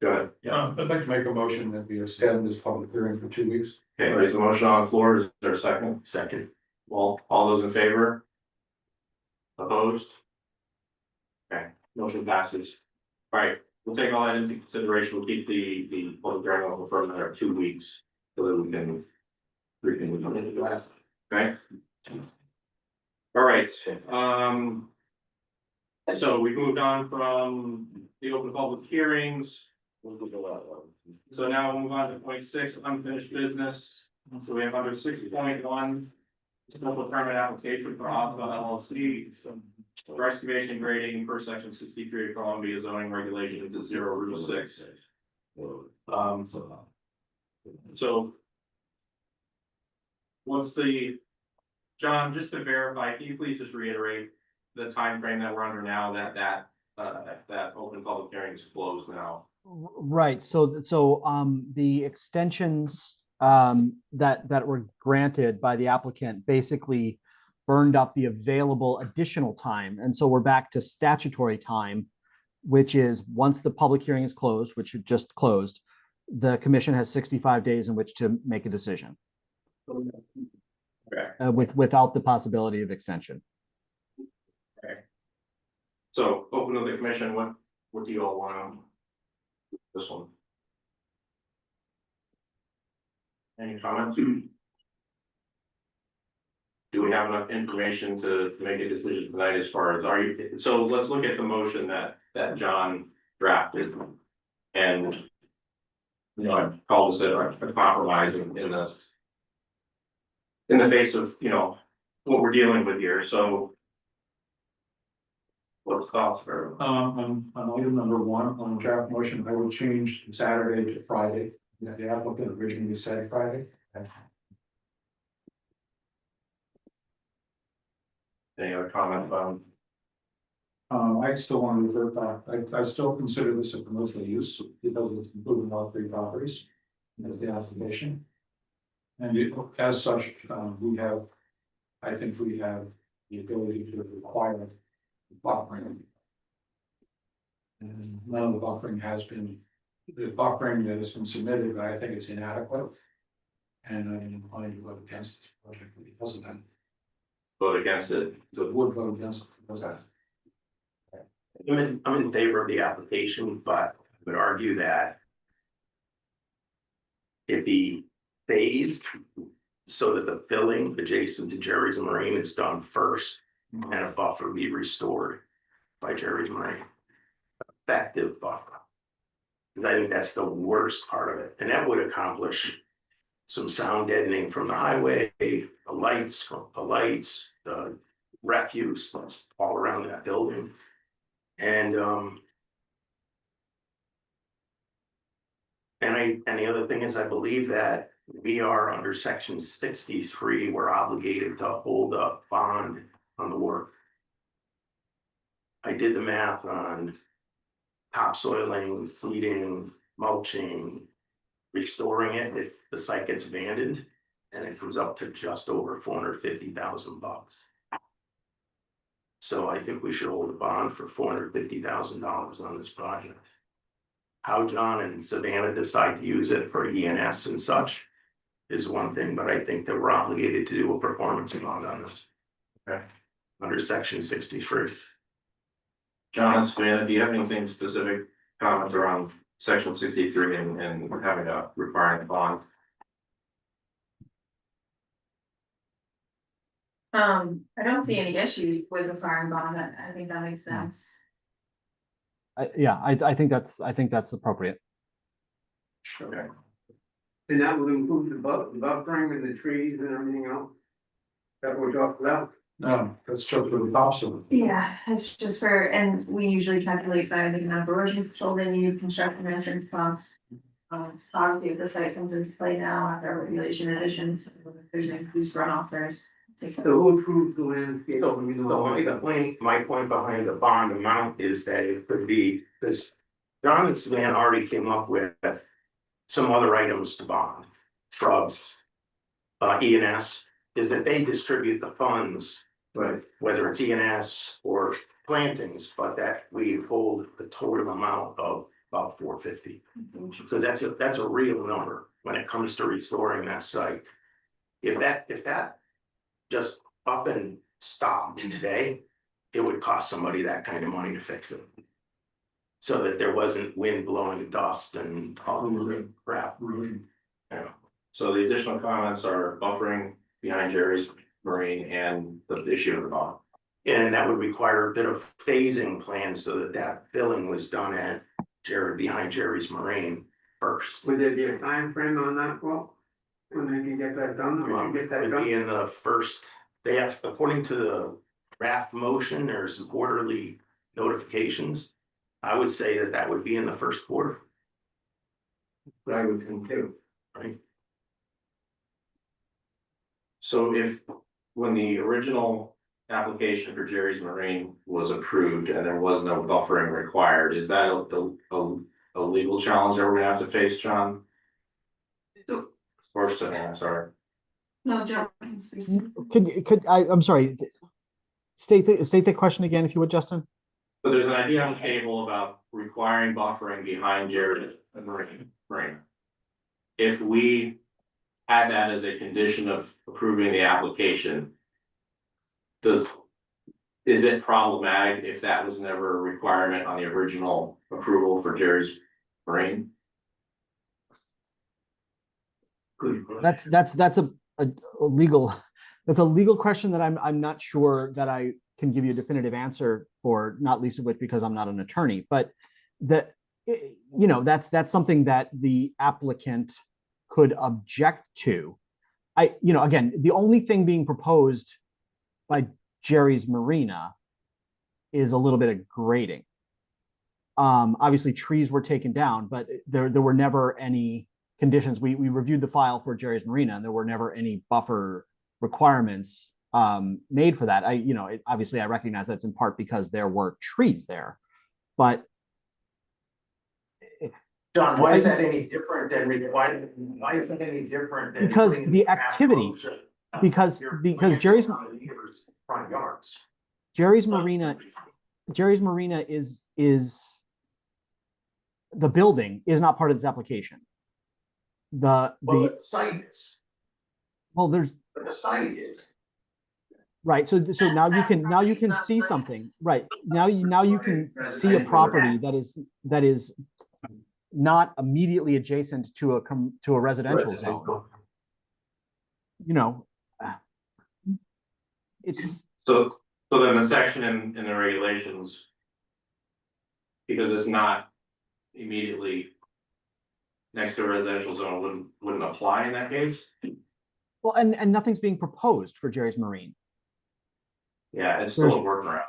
Go ahead. I'd like to make a motion that we extend this public hearing for 2 weeks. Okay, there's a motion on the floor. Is there a second? Second. Well, all those in favor? Opposed? Okay, motion passes. All right, we'll take all that into consideration. We'll keep the public hearing open for another 2 weeks. So that we can. Okay? All right, so we moved on from the open public hearings. So now we'll move on to point 6, unfinished business. So we have under 6.1. Special permit application for Osva LLC, for excavation grading per section 63 of Columbia zoning regulations at 0 Route 6. So. What's the, John, just to verify, can you please just reiterate the time frame that we're under now, that open public hearing is closed now? Right, so the extensions that were granted by the applicant basically burned up the available additional time, and so we're back to statutory time, which is once the public hearing is closed, which it just closed, the commission has 65 days in which to make a decision. Okay. Without the possibility of extension. Okay. So open to the commission, what do you all want? This one. Any comments? Do we have enough information to make a decision tonight as far as so let's look at the motion that John drafted. And I call this a compromise in the face of, what we're dealing with here, so. What's cost for? On item number 1, on the draft motion, I will change Saturday to Friday, as the applicant originally said Friday. Any other comment on? I still want to reserve that, I still consider this a commercial use, because it's including all 3 properties. As the application. And as such, I think we have the ability to require buffering. And none of the buffering that has been submitted, I think it's inadequate. And I'm inclined to vote against this project because of that. Vote against it. So would vote against it because of that. I'm in favor of the application, but I would argue that it be phased so that the filling adjacent to Jerry's Marine is done first and a buffer be restored by Jerry's Marine. Effective buffer. Because I think that's the worst part of it, and that would accomplish some sound deadening from the highway, the lights, the refuse that's all around that building. And, and the other thing is, I believe that we are under section 63, we're obligated to hold a bond on the work. I did the math on topsoiling, seeding, mulching, restoring it if the site gets abandoned, and it comes up to just over $450,000. So I think we should hold a bond for $450,000 on this project. How John and Savannah decide to use it for ENS and such is one thing, but I think that we're obligated to do a performance bond on this. Okay. Under section 63. John and Savannah, do you have anything specific comments around section 63 and having a requiring a bond? I don't see any issue with the fire bond. I think that makes sense. Yeah, I think that's appropriate. Okay. And that would include the buffering and the trees and everything else? That we're talking about? No, that's just for the topsoil. Yeah, it's just for, and we usually calculate by the number of erosion control they need, construction entrance pumps. Obviously, if the site comes into play now after regulation additions, if there's increased runoff, there's. So who approved the landscape? My point behind the bond amount is that it could be, because John and Savannah already came up with some other items to bond, shrubs, ENS, is that they distribute the funds, Right. whether it's ENS or plantings, but that we hold the total amount of about $450. So that's a real number when it comes to restoring that site. If that just up and stopped today, it would cost somebody that kind of money to fix it. So that there wasn't wind blowing dust and all the crap. Yeah. So the additional comments are buffering behind Jerry's Marine and the issue of the bond. And that would require a bit of phasing plan so that that filling was done at behind Jerry's Marine first. Would there be a time frame on that, well, when they can get that done, or can get that Would be done? in the first, they have, according to the draft motion, there's quarterly notifications. I would say that would be in the first quarter. But I would think too. Right. So when the original application for Jerry's Marine was approved and there was no buffering required, is that a legal challenge that we're gonna have to face, John? Or Savannah, sorry. No, John can speak. I'm sorry. State the question again, if you would, Justin. So there's an idea on the table about requiring buffering behind Jerry's Marine. If we had that as a condition of approving the application, is it problematic if that was never a requirement on the original approval for Jerry's Marine? That's a legal, that's a legal question that I'm not sure that I can give you a definitive answer for, not least of which because I'm not an attorney, but that, that's something that the applicant could object to. Again, the only thing being proposed by Jerry's Marina is a little bit of grading. Obviously trees were taken down, but there were never any conditions. We reviewed the file for Jerry's Marina and there were never any buffer requirements made for that. Obviously I recognize that's in part because there were trees there, but John, why is that any different than why is that any different than? Because the activity, because Jerry's front yards. Jerry's Marina is the building is not part of this application. The site is. Well, there's. But the site is. Right, so now you can see something, right, now you can see a property that is not immediately adjacent to a residential zone. It's. So then the section in the regulations, because it's not immediately next to a residential zone, wouldn't apply in that case? Well, and nothing's being proposed for Jerry's Marine. Yeah, it's still a workaround.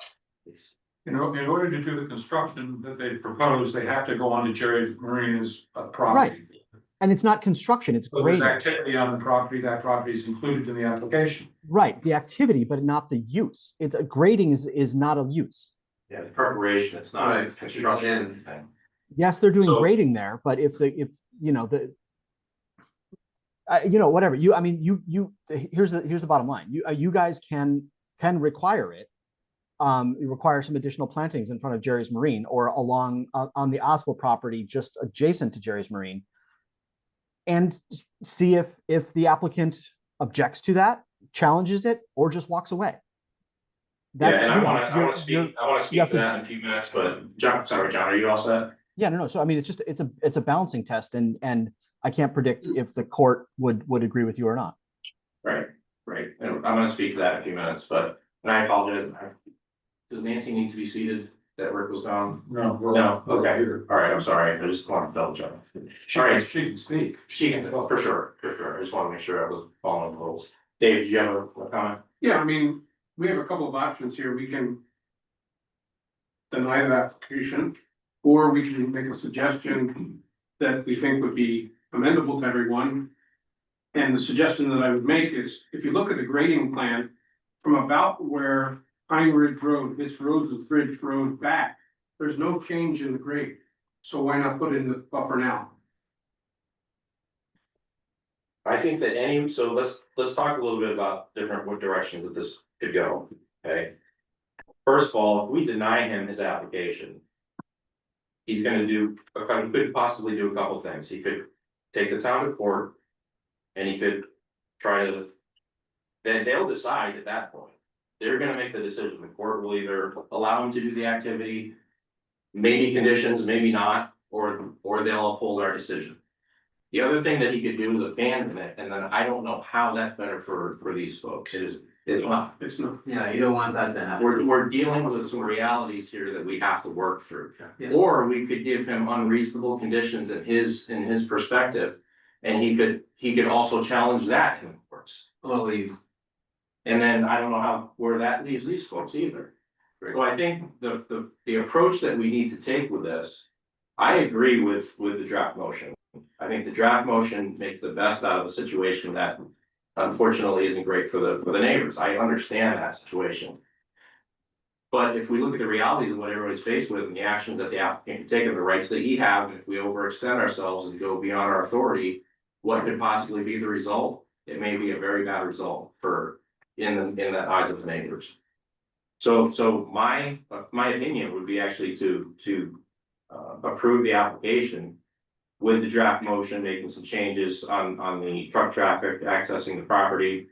in order to do the construction that they propose, they have to go on to Jerry's Marine's property. And it's not construction, it's So there's grading. activity on the property, that property is included in the application. Right, the activity, but not the use. It's a grading is not a use. Yeah, the preparation, it's not a construction thing. Yes, they're doing So- grading there, but if you know, you know, whatever, you, I mean, here's the bottom line. You guys can require it. You require some additional plantings in front of Jerry's Marine or along on the Oswald property just adjacent to Jerry's Marine. And see if the applicant objects to that, challenges it, or just walks away. Yeah, and I wanna speak to that in a few minutes, but John, are you all set? Yeah, no. So I mean, it's a balancing test, and I can't predict if the court would agree with you or not. Right. And I'm gonna speak to that in a few minutes, but, and I apologize. Does Nancy need to be seated? That Rick was gone? No. No, okay, all right, I'm sorry, I just wanted to double check. All right, She can speak. she can, for sure, I just wanna make sure I was following the rules. Dave, did you have a comment? Yeah, I mean, we have a couple of options here. We can deny the application, or we can make a suggestion that we think would be amendable to everyone. And the suggestion that I would make is, if you look at the grading plan, from about where Pine Ridge Road hits Roses Ridge Road back, there's no change in the grade. So why not put in the buffer now? I think that so let's talk a little bit about what directions that this could go, okay? First of all, if we deny him his application, he's gonna he could possibly do a couple things. He could take the town to court, and he could try to, then they'll decide at that point. They're gonna make the decision. The court will either allow him to do the activity, maybe conditions, maybe not, or they'll uphold our decision. The other thing that he could do is abandon it, and then I don't know how that's better for these folks. It's not. Yeah, you don't want that to happen. We're dealing with some realities here that we have to work through. Yeah. Or we could give him unreasonable conditions in his perspective. And he could also challenge that in the courts. Well, And then I don't know where that leaves these folks either. So I think the approach that we need to take with this, I agree with the draft motion. I think the draft motion makes the best out of a situation that unfortunately isn't great for the neighbors. I understand that situation. But if we look at the realities of what everybody's faced with and the actions that the applicant can take and the rights that he have, and if we overextend ourselves and go beyond our authority, what could possibly be the result? It may be a very bad result in the eyes of the neighbors. So my opinion would be actually to approve the application with the draft motion, making some changes on the truck traffic accessing the property.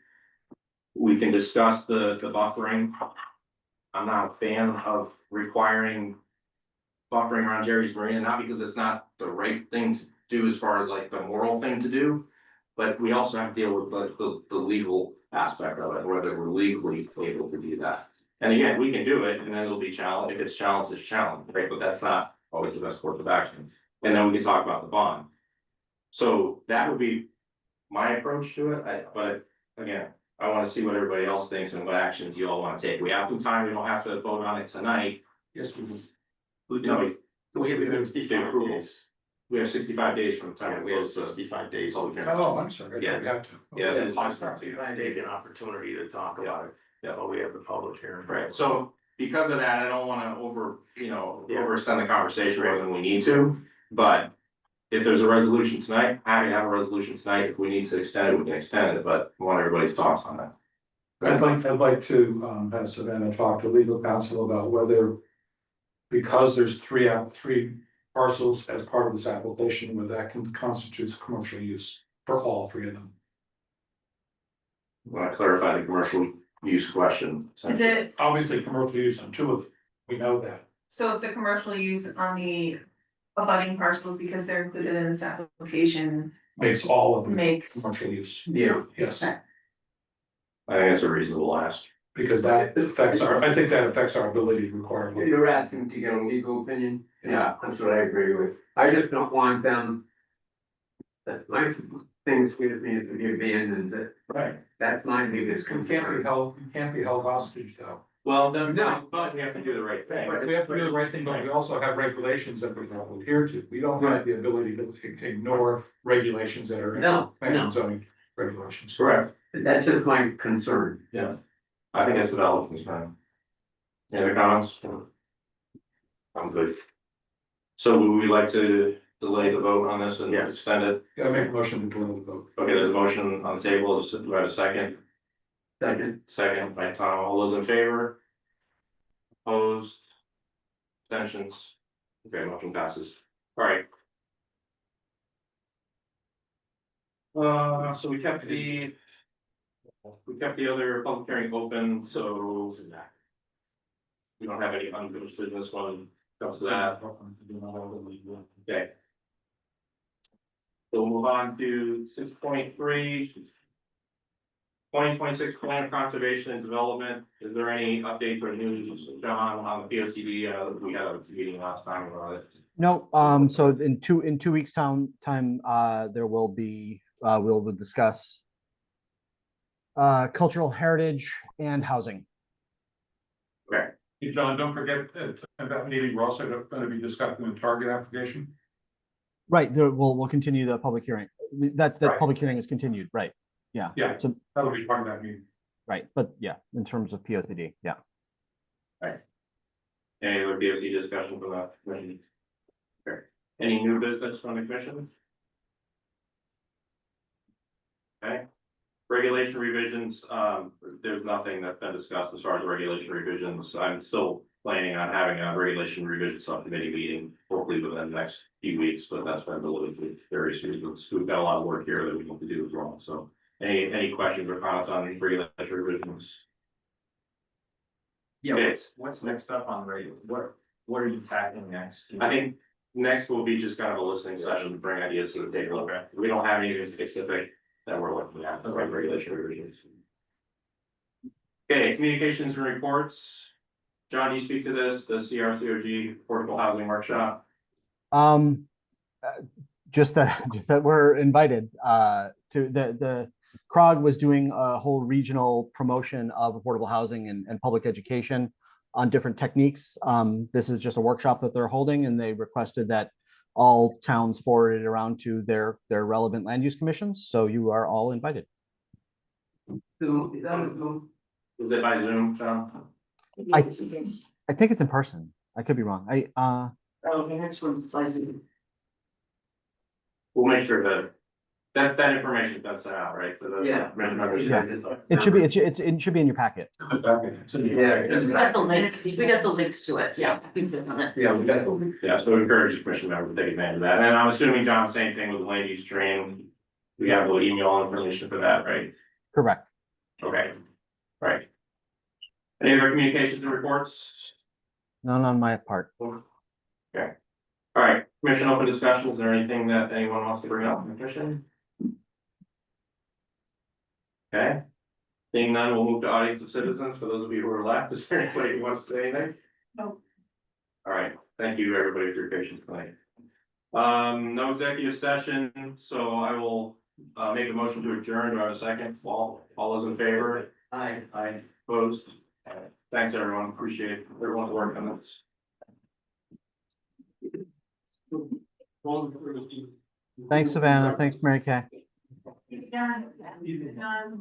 We can discuss the buffering. I'm not a fan of requiring buffering around Jerry's Marina, not because it's not the right thing to do as far as like the moral thing to do, but we also have to deal with the legal aspect of it, whether we're legally able to do that. And again, we can do it, and then it'll be challenged. If it's challenged, it's challenged, right? But that's not always the best course of action. And then we can talk about the bond. So that would be my approach to it. But again, I want to see what everybody else thinks and what actions you all want to take. We have some time. We don't have to vote on it tonight. Yes, we will. No, We have 65 days. we have 65 days from the time. We have 65 days. Oh, I'm sorry. Yeah. We have to. Yeah, Okay. it's fine. Take an opportunity to talk about it. Yeah, we have the public hearing. Right, so because of that, I don't wanna Yeah. overextend the conversation more than we need to, but. If there's a resolution tonight, happy to have a resolution tonight, if we need to extend it, we can extend it, but I want everybody's thoughts on that. I'd like to have Savannah talk to legal counsel about whether. Because there's three parcels as part of this application, whether that constitutes commercial use for all three of them. I want to clarify the commercial use question. Is it, Obviously, commercial use on two of them, we know that. so if the commercial use on the abutting parcels, because they're included in this application, Makes all of them makes, commercial use, Yeah. yes, I think it's a reasonable ask. because that affects I think that affects our ability to require. You're asking to get a legal opinion? Yeah, that's what I agree with. I just don't want them. That my thing scares me is to be abandoned, Right. that's my biggest You concern. can't be held hostage though. Well, then, but we have to do the right thing. We have to do the right thing, but we also have regulations that we have to adhere to. We don't have the ability to ignore regulations that are in No, planning no. and zoning regulations. Correct. That's just my concern. Yeah. I think that's a valid concern. Any other comments? I'm good. So would we like to delay the vote on this and Yes. extend it? Yeah, I make a motion to delay the vote. Okay, there's a motion on the table. Do I have a second? Second by Tom. All those in favor? Opposed? Abstentions? Okay, motion passes. All right. So we kept the other public hearing open, so we don't have any unfinished business when it comes to that. Okay. So we'll move on to 6.3. 2026 plan of conservation and development. Is there any update or news, John, on the POCD? We had a meeting last time about it. No, so in 2 weeks time, there will be, we'll discuss cultural heritage and housing. Okay. Hey, John, don't forget at that meeting, we're also going to be discussing the target application. Right, we'll continue the public hearing. That Right. public hearing is continued, right? Yeah. Yeah, So, that'll be part of that meeting. right, but yeah, in terms of POCD, yeah. Any other POC discussion from that committee? Okay. Any new business from the commission? Okay. Regulation revisions, there's nothing that's been discussed as far as regulation revisions. I'm still planning on having a regulation revision subcommittee meeting, hopefully within the next few weeks, but that's been delayed for various reasons. We've got a lot of work here that we need to do as well, so. Any questions or comments on regulation revisions? Yeah, Okay. what's next up on the radio? What are you tackling next? I think next will be just kind of a listening session to bring ideas to the table. Okay. We don't have anything specific that we're looking at, that's like regulation revisions. Okay, communications and reports. John, you speak to this, the CRCOG Affordable Housing Workshop. Just that we're invited to the CROG was doing a whole regional promotion of affordable housing and public education on different techniques. This is just a workshop that they're holding, and they requested that all towns forward it around to their relevant land use commissions. So you are all invited. Is it by Zoom, John? I think it's in person. I could be wrong. Oh, the next one's Zoom. We'll make sure that information gets sent out, right? For the members. Yeah. It should be it should be in your packet. We got the link, we got the links to it, yeah. Yeah, we got. Yeah, so we encourage the commission members to take advantage of that, and I'm assuming, John, same thing with the land use stream. We have the email information for that, right? Correct. Okay, right. Any other communications and reports? None on my part. Okay. All right, commission open discussion. Is there anything that anyone wants to bring up in the commission? Okay. Seeing none, we'll move to audience of citizens. For those of you who are left, is there anybody who wants to say anything? No. All right, thank you everybody for your patience tonight. No executive session, so I will make a motion to adjourn. Do I have a second? All those in favor? Aye. Aye, opposed? Thanks, everyone. Appreciate everyone's work on this. Thanks, Savannah. Thanks, Mary Kay. John.